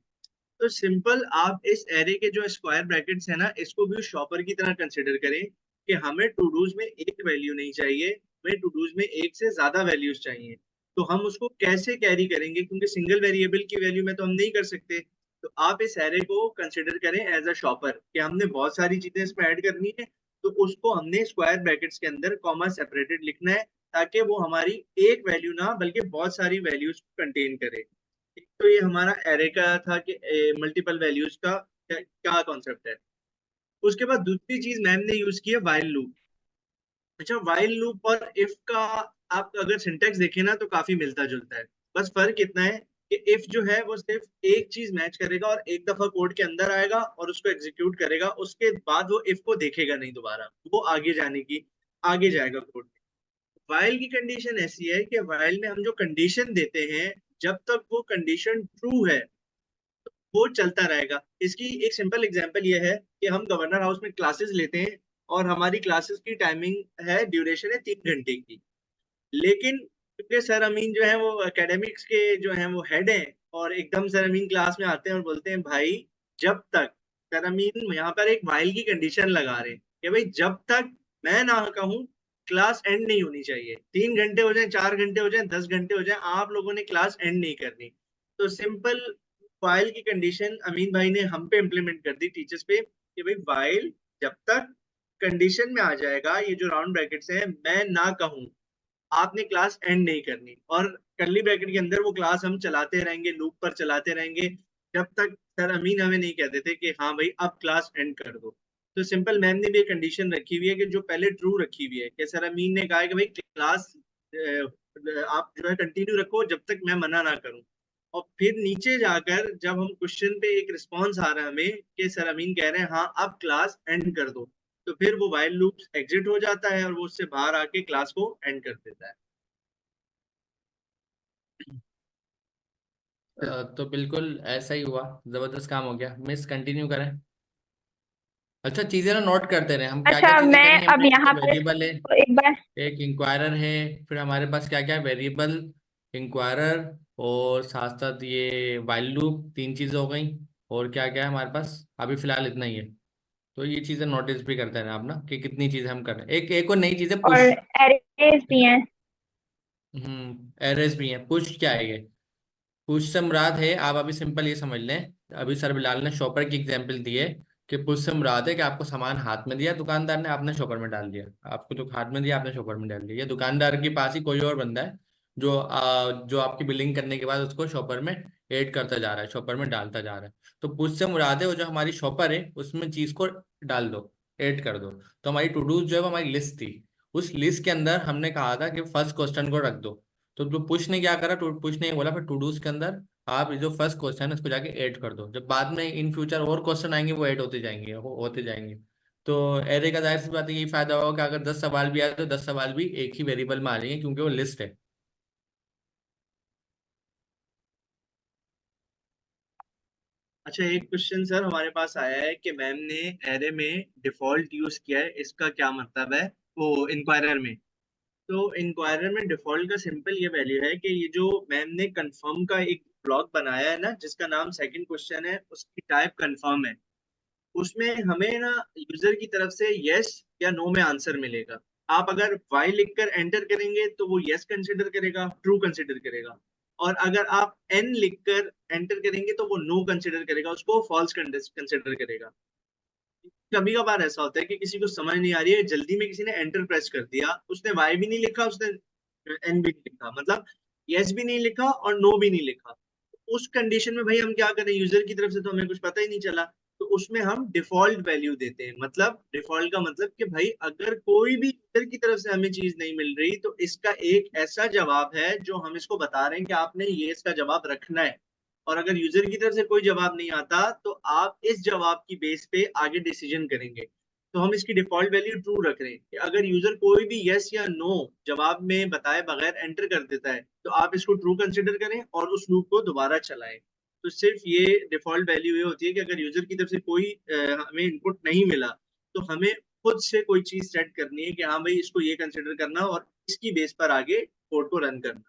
तो सिंपल आप इस एरे के जो स्क्वायर ब्रैकेट्स है ना, इसको भी शॉपर की तरह कंसिडर करें कि हमें टू डूज में एक वैल्यू नहीं चाहिए, हमें टू डूज में एक से ज्यादा वैल्यूज चाहिए। तो हम उसको कैसे कैरी करेंगे, क्योंकि सिंगल वेरिएबल की वैल्यू में तो हम नहीं कर सकते। तो आप इस एरे को कंसिडर करें एज अ शॉपर कि हमने बहुत सारी चीजें इसमें ऐड करनी है, तो उसको हमने स्क्वायर ब्रैकेट्स के अंदर कॉमा सेपरेटेड लिखना है, ताकि वो हमारी एक वैल्यू ना बल्कि बहुत सारी वैल्यूज कंटेन करे। तो ये हमारा एरे का था कि मल्टीपल वैल्यूज का क्या कॉन्सेप्ट है। उसके बाद दूसरी चीज मैम ने यूज की है वाइल लूप। अच्छा, वाइल लूप और इफ का आप अगर सिंटेक्स देखें ना तो काफी मिलता जुलता है। बस फर्क इतना है कि इफ जो है वो सिर्फ एक चीज मैच करेगा और एक दफा कोड के अंदर आएगा और उसको एग्जीक्यूट करेगा, उसके बाद वो इफ को देखेगा नहीं दोबारा, वो आगे जाने की आगे जाएगा कोड। वाइल की कंडीशन ऐसी है कि वाइल में हम जो कंडीशन देते हैं, जब तक वो कंडीशन ट्रू है वो चलता रहेगा। इसकी एक सिंपल एग्जांपल ये है कि हम गवर्नर हाउस में क्लासेस लेते हैं और हमारी क्लासेस की टाइमिंग है, ड्यूरेशन है 3 घंटे की। लेकिन क्योंकि सर अमीन जो है वो एकेडमिक्स के जो है वो हेड हैं, और एकदम सर अमीन क्लास में आते हैं और बोलते हैं भाई जब तक, सर अमीन यहाँ पर एक वाइल की कंडीशन लगा रहे हैं कि भाई जब तक मैं ना कहूँ क्लास एंड नहीं होनी चाहिए, 3 घंटे हो जाए, 4 घंटे हो जाए, 10 घंटे हो जाए, आप लोगों ने क्लास एंड नहीं करनी। तो सिंपल वाइल की कंडीशन अमीन भाई ने हम पे इम्प्लीमेंट कर दी, टीचर्स पे, कि भाई वाइल जब तक कंडीशन में आ जाएगा, ये जो राउंड ब्रैकेट्स हैं, मैं ना कहूँ, आपने क्लास एंड नहीं करनी, और कर्ली ब्रैकेट के अंदर वो क्लास हम चलाते रहेंगे, लूप पर चलाते रहेंगे, जब तक सर अमीन हमें नहीं कहते थे कि हाँ भाई अब क्लास एंड कर दो। तो सिंपल मैम ने भी एक कंडीशन रखी हुई है कि जो पहले ट्रू रखी हुई है कि सर अमीन ने कहा है कि भाई क्लास आप जो है कंटिन्यू रखो जब तक मैं मना ना करूं। और फिर नीचे जाकर जब हम क्वेश्चन पे एक रिस्पॉन्स आ रहा है हमें कि सर अमीन कह रहे हैं हाँ अब क्लास एंड कर दो, तो फिर वो वाइल लूप एग्जिट हो जाता है और वो उससे बाहर आके क्लास को एंड कर देता है। तो बिल्कुल ऐसा ही हुआ, जबरदस्त काम हो गया। मिस कंटिन्यू करें। अच्छा, चीजें ना नोट करते रहे, हम क्या क्या अच्छा, चीजें मैं करेंगे। अब हमारे यहाँ पास पर वेरिएबल है, एक बार एक इंक्वायरर है, फिर हमारे पास क्या क्या वेरिएबल, इंक्वायरर, और साथ साथ ये वाइल लूप, 3 चीजें हो गई। और क्या क्या है हमारे पास, अभी फिलहाल इतना ही है। तो ये चीजें नोटिस भी करते हैं आप ना कि कितनी चीजें हम कर रहे हैं। एक एक और नई चीज है, और पुश। एरेज भी हैं। एरर्स भी है। पुश क्या है ये? पुश से मुराद है, आप अभी सिंपल ये समझ लें, अभी सर बिलाल ने शॉपर की एग्जांपल दी है कि पुश से मुराद है कि आपको सामान हाथ में दिया दुकानदार ने, आपने शॉपर में डाल दिया। आपको तो हाथ में दिया, आपने शॉपर में डाल दिया। ये दुकानदार के पास ही कोई और बंदा है जो जो आपकी बिलिंग करने के बाद उसको शॉपर में ऐड करता जा रहा है, शॉपर में डालता जा रहा है। तो पुश से मुराद है वो जो हमारी शॉपर है उसमें चीज को डाल दो, ऐड कर दो। तो हमारी टू डू जो है वो हमारी लिस्ट थी, उस लिस्ट के अंदर हमने कहा था कि फर्स्ट क्वेश्चन को रख दो। तो जो पुश ने क्या करा, पुश ने बोला फिर टू डूज के अंदर आप ये जो फर्स्ट क्वेश्चन है उसको जाके ऐड कर दो। जब बाद में इन फ्यूचर और क्वेश्चन आएंगे वो ऐड होते जाएंगे, होते जाएंगे। तो एरे का जाहिर सी बात है यही फायदा होगा कि अगर 10 सवाल भी आए तो 10 सवाल भी एक ही वेरिएबल में आ जाएंगे, क्योंकि वो लिस्ट है। अच्छा, एक क्वेश्चन सर हमारे पास आया है कि मैम ने एरे में डिफॉल्ट यूज किया है, इसका क्या मतलब है, वो इंक्वायरर में। तो इंक्वायरर में डिफॉल्ट का सिंपल ये वैल्यू है कि ये जो मैम ने कंफर्म का एक ब्लॉक बनाया है ना, जिसका नाम सेकंड क्वेश्चन है, उसकी टाइप कंफर्म है। उसमें हमें ना यूजर की तरफ से यस या नो में आंसर मिलेगा। आप अगर वाई लिखकर एंटर करेंगे तो वो यस कंसिडर करेगा, ट्रू कंसिडर करेगा। और अगर आप एन लिखकर एंटर करेंगे तो वो नो कंसिडर करेगा, उसको फॉल्स कंसिडर करेगा। कभी कभार ऐसा होता है कि किसी को समझ नहीं आ रही है, जल्दी में किसी ने एंटर प्रेस कर दिया, उसने वाई भी नहीं लिखा, उसने एन भी नहीं लिखा, मतलब यस भी नहीं लिखा और नो भी नहीं लिखा। उस कंडीशन में भाई हम क्या करें, यूजर की तरफ से तो हमें कुछ पता ही नहीं चला, तो उसमें हम डिफॉल्ट वैल्यू देते हैं। मतलब डिफॉल्ट का मतलब कि भाई अगर कोई भी यूजर की तरफ से हमें चीज नहीं मिल रही तो इसका एक ऐसा जवाब है जो हम इसको बता रहे हैं कि आपने ये इसका जवाब रखना है। और अगर यूजर की तरफ से कोई जवाब नहीं आता तो आप इस जवाब की बेस पे आगे डिसीजन करेंगे। तो हम इसकी डिफॉल्ट वैल्यू ट्रू रख रहे हैं कि अगर यूजर कोई भी यस या नो जवाब में बताए बगैर एंटर कर देता है तो आप इसको ट्रू कंसिडर करें और उस लूप को दोबारा चलाएं। तो सिर्फ ये डिफॉल्ट वैल्यू ये होती है कि अगर यूजर की तरफ से कोई हमें इनपुट नहीं मिला तो हमें खुद से कोई चीज सेट करनी है कि हाँ भाई इसको ये कंसिडर करना और इसकी बेस पर आगे कोड को रन करना।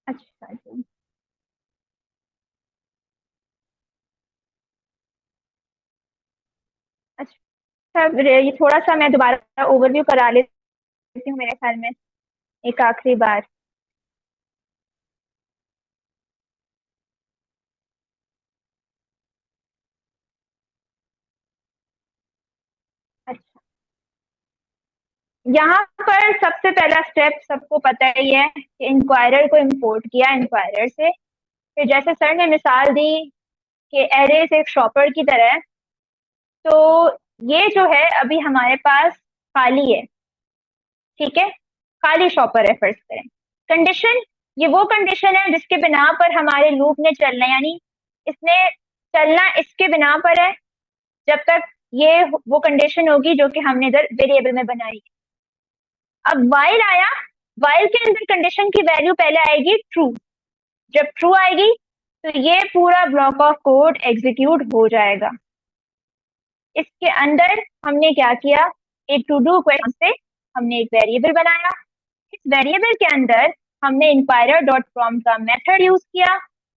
अच्छा जी। अच्छा, ये थोड़ा सा मैं दोबारा ओवरव्यू करा लेती हूँ मेरे ख्याल में, एक आखिरी बार। अच्छा, यहाँ पर सबसे पहला स्टेप सबको पता ही है कि इंक्वायरर को इंपोर्ट किया इंक्वायरर से। फिर जैसे सर ने मिसाल दी कि एरेस एक शॉपर की तरह है, तो ये जो है अभी हमारे पास खाली है, ठीक है, खाली शॉपर है फर्ज करें। कंडीशन, ये वो कंडीशन है जिसके बिना पर हमारे लूप ने चलना, यानी इसने चलना इसके बिना पर है जब तक ये वो कंडीशन होगी जो कि हमने इधर वेरिएबल में बनाई है। अब वाइल आया, वाइल के अंदर कंडीशन की वैल्यू पहले आएगी ट्रू। जब ट्रू आएगी तो ये पूरा ब्लॉक ऑफ कोड एग्जीक्यूट हो जाएगा। इसके अंदर हमने क्या किया, एक टू डू क्वेश्चन से हमने एक वेरिएबल बनाया। इस वेरिएबल के अंदर हमने इंक्वायरर डॉट प्रॉम्प्ट का मेथड यूज किया।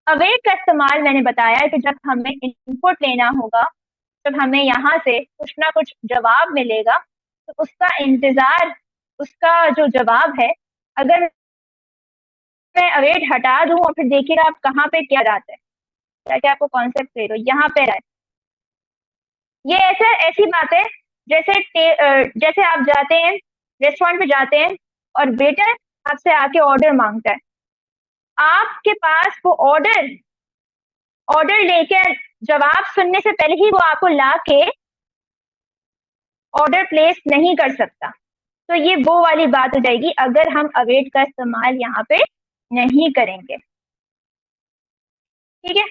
अवेट का इस्तेमाल मैंने बताया कि जब हमें इनपुट लेना होगा, जब हमें यहाँ से कुछ ना कुछ जवाब मिलेगा तो उसका इंतजार, उसका जो जवाब है, अगर मैं अवेट हटा दूं और फिर देखिएगा आप कहाँ पे क्या जाता है, ताकि आपको कॉन्सेप्ट क्लियर हो। यहाँ पे रहा है, ये ऐसा ऐसी बात है जैसे जैसे आप जाते हैं रेस्टोरेंट पे जाते हैं और वेटर आपसे आके ऑर्डर मांगता है। आपके पास वो ऑर्डर ऑर्डर लेकर जवाब सुनने से पहले ही वो आपको ला के ऑर्डर प्लेस नहीं कर सकता। तो ये वो वाली बात हो जाएगी अगर हम अवेट का इस्तेमाल यहाँ पे नहीं करेंगे, ठीक है।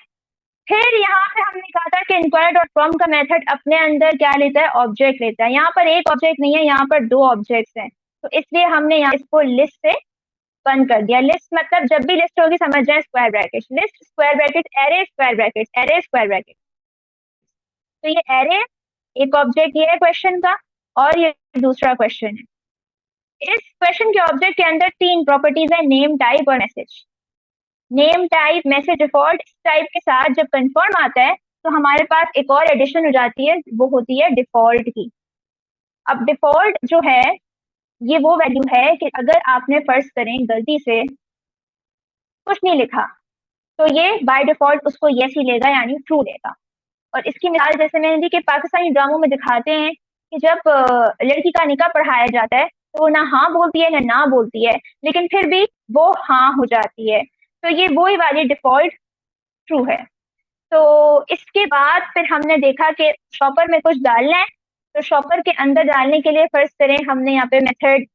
फिर यहाँ पे हमने कहा था कि इंक्वायर डॉट प्रॉम्प्ट का मेथड अपने अंदर क्या लेता है, ऑब्जेक्ट लेता है। यहाँ पर एक ऑब्जेक्ट नहीं है, यहाँ पर दो ऑब्जेक्ट्स हैं, तो इसलिए हमने यहाँ इसको लिस्ट से बंद कर दिया। लिस्ट मतलब जब भी लिस्ट होगी समझ जाए square bracket, list square bracket, array square bracket, array square bracket. तो ये एरे एक ऑब्जेक्ट ये है क्वेश्चन का, और ये दूसरा क्वेश्चन है। इस क्वेश्चन के ऑब्जेक्ट के अंदर तीन प्रॉपर्टीज है, नेम, टाइप और message. Name, type, message, default. इस टाइप के साथ जब कंफर्म आता है तो हमारे पास एक और एडिशन हो जाती है, वो होती है डिफॉल्ट की। अब डिफॉल्ट जो है ये वो वैल्यू है कि अगर आपने फर्ज करें गलती से कुछ नहीं लिखा तो ये बाय डिफॉल्ट उसको यस ही लेगा, यानी ट्रू लेगा। और इसकी मिसाल जैसे मैंने दी कि पाकिस्तानी ड्रामों में दिखाते हैं कि जब लड़की का निकाह पढ़ाया जाता है तो वो ना हाँ बोलती है ना बोलती है, लेकिन फिर भी वो हाँ हो जाती है। तो ये वही वाली डिफॉल्ट ट्रू है। तो इसके बाद फिर हमने देखा कि शॉपर में कुछ डालना है, तो शॉपर के अंदर डालने के लिए फर्ज करें हमने यहाँ पे मेथड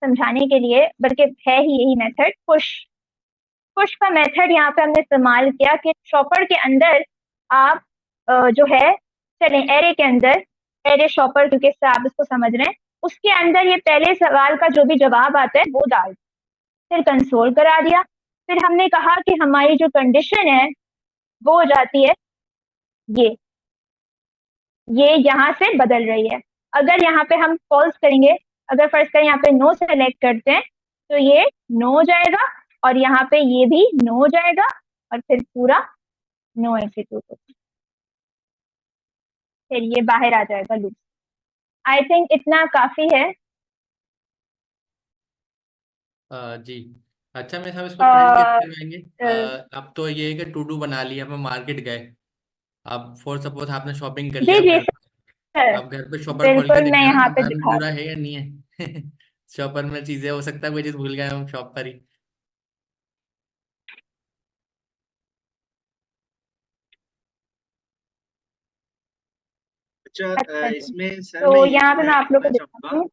समझाने के लिए, बल्कि है ही यही मेथड, पुश। पुश का मेथड यहाँ पे हमने इस्तेमाल किया कि शॉपर के अंदर आप जो है, चलें एरे के अंदर, एरे शॉपर क्योंकि इससे आप इसको समझ रहे हैं, उसके अंदर ये पहले सवाल का जो भी जवाब आता है वो डाल, फिर कंसोल करा दिया। फिर हमने कहा कि हमारी जो कंडीशन है वो हो जाती है ये यहाँ से बदल रही है। अगर यहाँ पे हम फॉल्स करेंगे, अगर फर्ज करें यहाँ पे नो सेलेक्ट करते हैं तो ये नो हो जाएगा, और यहाँ पे ये भी नो हो जाएगा, और फिर पूरा नो एग्जीक्यूट होगा, फिर ये बाहर आ जाएगा लूप। आई थिंक इतना काफी है। जी अच्छा, मैं साहब इसको प्रिंट कैसे करवाएंगे? अब तो ये है कि टू डू बना लिया, हम मार्केट गए, अब फॉर सपोज आपने शॉपिंग कर जी लिया जी घर, सर अब घर पे शॉपर खोल के बिल्कुल देख मैं लेना यहाँ पे घर में दिखा पूरा दूँ। है या नहीं है। शॉपर में चीजें हो सकता है कोई चीज भूल गए हम शॉप पर ही। अच्छा, अच्छा जी, इसमें सर मैं तो ये यहाँ चीज पे मैं ऐड आप लोग करना को दिखाती चाहूंगा। हूँ।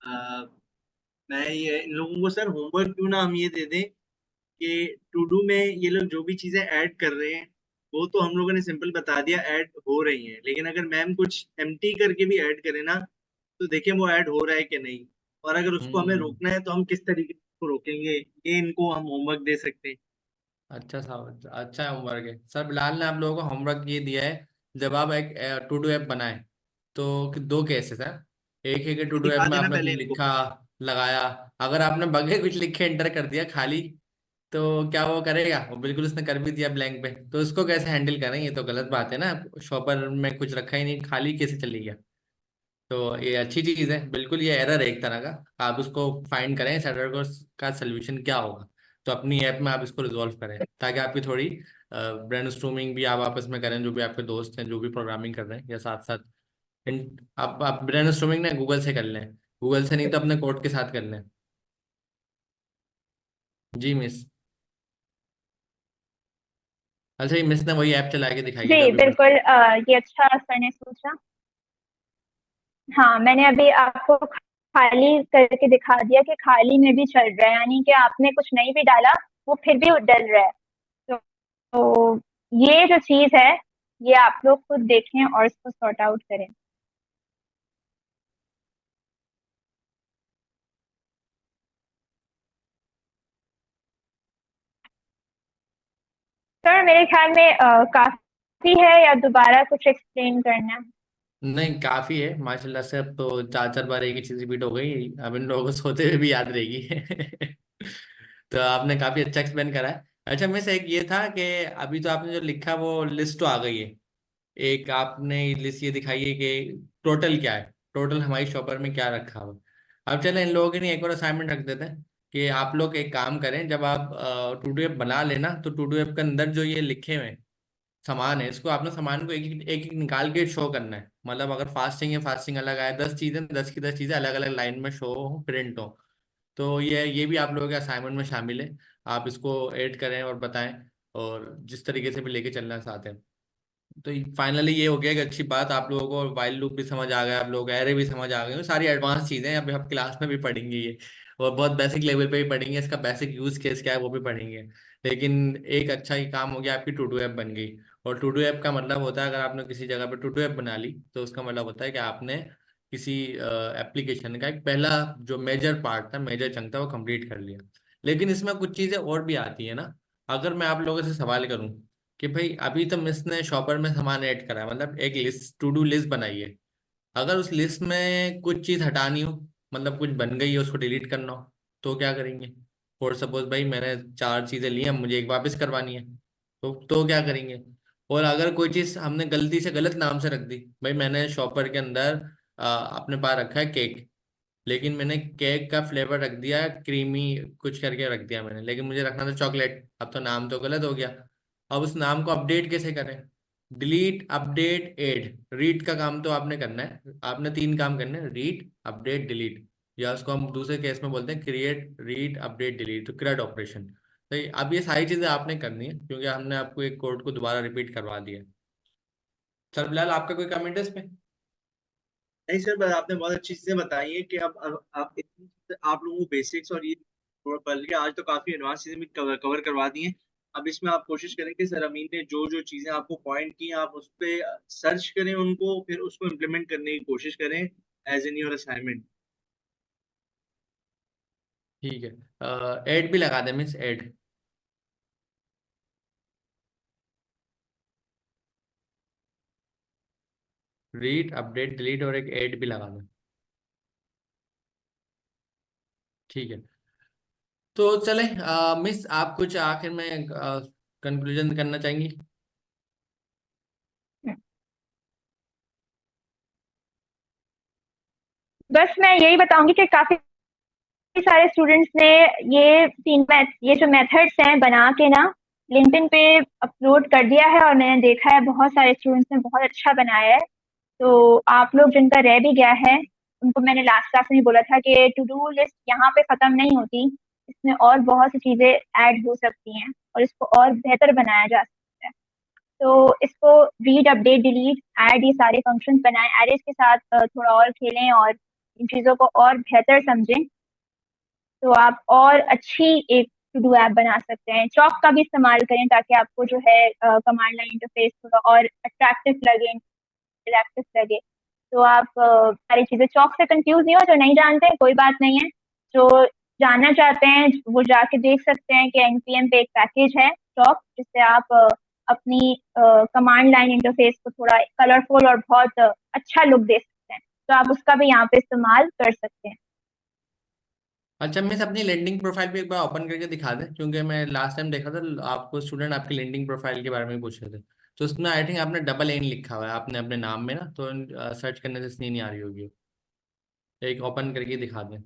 अ, मैं ये इन लोगों को सर होमवर्क क्यों ना हम ये दे दें कि टू डू में ये लोग जो भी चीजें ऐड कर रहे हैं वो तो हम लोगों ने सिंपल बता दिया ऐड हो रही हैं, लेकिन अगर मैम कुछ एम्प्टी करके भी ऐड करें ना तो देखें वो ऐड हो रहा है कि नहीं, और अगर उसको हमें हम्म। रोकना है तो हम किस तरीके से उसको रोकेंगे, ये इनको हम होमवर्क दे सकते हैं। अच्छा सा अच्छा होमवर्क है सर। बिलाल ने आप लोगों को होमवर्क ये दिया है, जब आप एक टू डू ऐप बनाए तो दो केसेस हैं। एक है कि टू डू ऐप दिखा में देना आपने कुछ पहले इनको। लिखा, लगाया, अगर आपने बगैर कुछ लिखे एंटर कर दिया खाली, तो क्या वो करेगा? वो बिल्कुल उसने कर भी दिया ब्लैंक पे, तो उसको कैसे हैंडल करें? ये तो गलत बात है ना। शॉपर में कुछ रखा ही नहीं, खाली कैसे चली गया? तो ये अच्छी चीज है, बिल्कुल ये एरर है एक तरह का। आप उसको फाइंड करें इस एरर को, का सोल्यूशन क्या होगा, तो अपनी ऐप में आप इसको रिजॉल्व करें, ताकि आपकी थोड़ी ब्रेनस्टॉर्मिंग भी आप आपस में करें, जो भी आपके दोस्त हैं जो भी प्रोग्रामिंग कर रहे हैं, या साथ साथ आप ब्रेनस्टॉर्मिंग ना गूगल से कर लें, गूगल से नहीं तो अपने कोड के साथ कर लें। जी मिस। अच्छा, ये मिस ने वही ऐप चला के दिखाई है जो जी अभी बता। बिल्कुल, ये अच्छा सर ने सोचा। हाँ, मैंने अभी आपको खाली करके दिखा दिया कि खाली में भी चल रहा है, यानी कि आपने कुछ नहीं भी डाला वो फिर भी डल रहा है। तो ये जो चीज है, ये आप लोग खुद देखें और इसको सॉर्ट आउट करें। सर मेरे ख्याल में काफी है, या दोबारा कुछ एक्सप्लेन करना है? नहीं, काफी है माशाल्लाह से। अब तो चार चार बार एक ही चीज रिपीट हो गई, अब इन लोगों को सोते हुए भी याद रहेगी। तो आपने काफी अच्छा एक्सप्लेन करा है। अच्छा मिस, एक ये था कि अभी तो आपने जो लिखा वो लिस्ट तो आ गई है, एक आपने लिस्ट ये दिखाई है कि टोटल क्या है, टोटल हमारी शॉपर में क्या रखा हुआ है। अब चले इन लोगों के लिए एक और असाइनमेंट रख देते हैं कि आप लोग एक काम करें, जब आप टू डू ऐप बना लेना तो टू डू ऐप के अंदर जो ये लिखे हुए हैं सामान है, इसको आपने सामान को एक एक निकाल के शो करना है। मतलब अगर फास्टिंग है, फास्टिंग अलग आए, 10 चीजें, 10 की 10 चीजें अलग अलग लाइन में शो हो, प्रिंट हो। तो ये भी आप लोगों के असाइनमेंट में शामिल है। आप इसको ऐड करें और बताएं, और जिस तरीके से भी लेके चलना चाहते हैं। तो फाइनली ये हो गया कि अच्छी बात, आप लोगों को वाइल लूप भी समझ आ गया, आप लोग एरे भी समझ आ गए, वो सारी एडवांस चीजें हैं, अभी हम क्लास में भी पढ़ेंगे ये, और बहुत बेसिक लेवल पे भी पढ़ेंगे, इसका बेसिक यूज केस क्या है वो भी पढ़ेंगे। लेकिन एक अच्छा ही काम हो गया, आपकी टू डू ऐप बन गई। और टू डू ऐप का मतलब होता है, अगर आपने किसी जगह पे टू डू ऐप बना ली तो उसका मतलब होता है कि आपने किसी एप्लीकेशन का एक पहला जो मेजर पार्ट था, मेजर चंक था, वो कंप्लीट कर लिया। लेकिन इसमें कुछ चीजें और भी आती है ना। अगर मैं आप लोगों से सवाल करूं कि भाई अभी तो मिस ने शॉपर में सामान ऐड करा है, मतलब एक लिस्ट, टू डू लिस्ट बनाई है, अगर उस लिस्ट में कुछ चीज हटानी हो, मतलब कुछ बन गई है उसको डिलीट करना हो, तो क्या करेंगे? फॉर सपोज भाई मैंने 4 चीजें ली हैं, मुझे एक वापस करवानी है, तो क्या करेंगे? और अगर कोई चीज हमने गलती से गलत नाम से रख दी, भाई मैंने शॉपर के अंदर अपने पास रखा है केक, लेकिन मैंने केक का फ्लेवर रख दिया क्रीमी कुछ करके रख दिया मैंने, लेकिन मुझे रखना था चॉकलेट, अब तो नाम तो गलत हो गया। अब उस नाम को अपडेट कैसे करें? डिलीट, अपडेट, ऐड, रीड का काम तो आपने करना है, आपने 3 काम करने हैं, रीड, अपडेट, डिलीट, या उसको हम दूसरे केस में बोलते हैं क्रिएट, रीड, अपडेट, डिलीट, तो क्रिएट ऑपरेशन। तो अब ये सारी चीजें आपने करनी है, क्योंकि हमने आपको एक कोड को दोबारा रिपीट करवा दिया है। सर बिलाल, आपका कोई कमेंट है इस पे? नहीं सर, पर आपने बहुत अच्छी चीजें बताई है कि अब आप इतनी आप लोगों को बेसिक्स और ये बल्कि आज तो काफी एडवांस चीजें भी कवर करवा दी हैं। अब इसमें आप कोशिश करें कि सर अमीन ने जो जो चीजें आपको पॉइंट की हैं, आप उस पर सर्च करें उनको, फिर उसको इम्प्लीमेंट करने की कोशिश करें एज एन योर असाइनमेंट। ठीक है, ऐड भी लगा दें means add, read, update, delete, और एक ऐड भी लगा दें। ठीक है, तो चले मिस, आप कुछ आखिर में कंक्लूजन करना चाहेंगी? बस मैं यही बताऊंगी कि काफी सारे स्टूडेंट्स ने ये 3 मैथ, ये जो मेथड्स हैं बना के ना, लिंक्डइन पे अपलोड कर दिया है और मैंने देखा है बहुत सारे स्टूडेंट्स ने बहुत अच्छा बनाया है। तो आप लोग जिनका रह भी गया है उनको मैंने लास्ट क्लास में ही बोला था कि टू डू लिस्ट यहाँ पे खत्म नहीं होती, इसमें और बहुत सी चीजें ऐड हो सकती हैं और इसको और बेहतर बनाया जा सकता है। तो इसको रीड, अपडेट, डिलीट, ऐड, ये सारे फंक्शंस बनाएं, एरेज के साथ थोड़ा और खेलें और इन चीज़ों को और बेहतर समझें, तो आप और अच्छी एक टू डू ऐप बना सकते हैं। चॉक का भी इस्तेमाल करें ताकि आपको जो है कमांड लाइन इंटरफेस थोड़ा और अट्रैक्टिव लगे, इंटरैक्टिव लगे। तो आप सारी चीज़ें चॉक से कंफ्यूज नहीं हो, जो नहीं जानते हैं कोई बात नहीं है, जो जानना चाहते हैं वो जाके देख सकते हैं कि एनपीएम पे एक पैकेज है चॉक, जिससे आप अपनी कमांड लाइन इंटरफेस को थोड़ा कलरफुल और बहुत अच्छा लुक दे सकते हैं। तो आप उसका भी यहाँ पे इस्तेमाल कर सकते हैं। अच्छा मिस, अपनी लैंडिंग प्रोफाइल पे एक बार ओपन करके दिखा दें, क्योंकि मैं लास्ट टाइम देखा था आपको स्टूडेंट आपकी लैंडिंग प्रोफाइल के बारे में पूछ रहे थे। तो उसमें आई थिंक आपने डबल एन लिखा हुआ है आपने अपने नाम में ना, तो सर्च करने से इसलिए नहीं आ रही होगी। एक ओपन करके दिखा दें।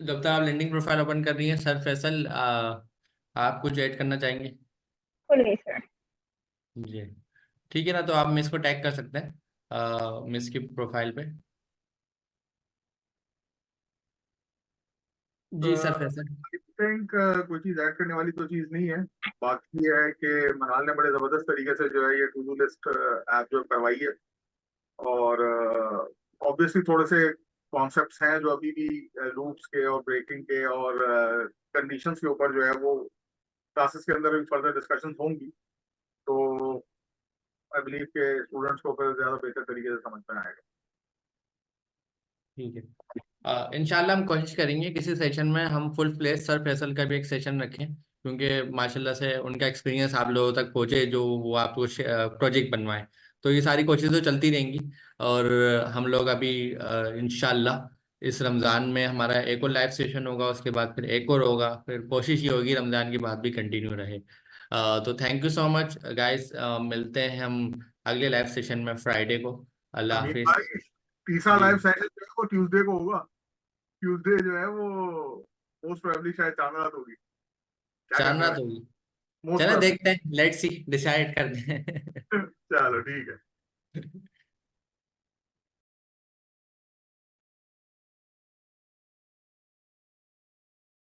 जब तक आप लैंडिंग प्रोफाइल ओपन कर रही हैं, सर फैसल आप कुछ ऐड करना चाहेंगे? खुल सर। जी ठीक है ना, तो आप मिस को टैग कर सकते हैं मिस की प्रोफाइल पे। जी सर फैसल। आई थिंक कोई चीज ऐड करने वाली तो चीज नहीं है। बाकी ये है कि मनाल ने बड़े जबरदस्त तरीके से जो है ये टू डू लिस्ट ऐप जो करवाई है, और ऑब्वियसली थोड़े से कॉन्सेप्ट्स हैं जो अभी भी लूप्स के और ब्रेकिंग के और कंडीशंस के ऊपर जो है वो क्लासेस के अंदर भी फर्दर डिस्कशंस होंगी। तो आई बिलीव के स्टूडेंट्स को फिर ज्यादा बेहतर तरीके से समझ में आएगा। ठीक है, इंशाल्लाह हम कोशिश करेंगे किसी सेशन में हम फुल फ्लेज सर फैसल का भी एक सेशन रखें, क्योंकि माशाल्लाह से उनका एक्सपीरियंस आप लोगों तक पहुंचे, जो वो आपको प्रोजेक्ट बनवाएं। तो ये सारी कोशिशें तो चलती रहेंगी, और हम लोग अभी इंशाल्लाह इस रमज़ान में हमारा एक और लाइव सेशन होगा, उसके बाद फिर एक और होगा, फिर कोशिश ये होगी रमज़ान के बाद भी कंटिन्यू रहे। तो thank you so much guys, मिलते हैं हम अगले लाइव सेशन में फ्राइडे को। अल्लाह अमीर हाफिज। भाई, तीसरा जी लाइव सेशन जो है वो ट्यूसडे को होगा। ट्यूसडे जो है वो मोस्ट प्रोबेबली शायद चांद रात होगी। क्या चांद कहते हैं रात भाई? होगी। मोस्ट चलो प्रोबेबली। देखते हैं, लेट्स सी, डिसाइड करते हैं। चलो ठीक है।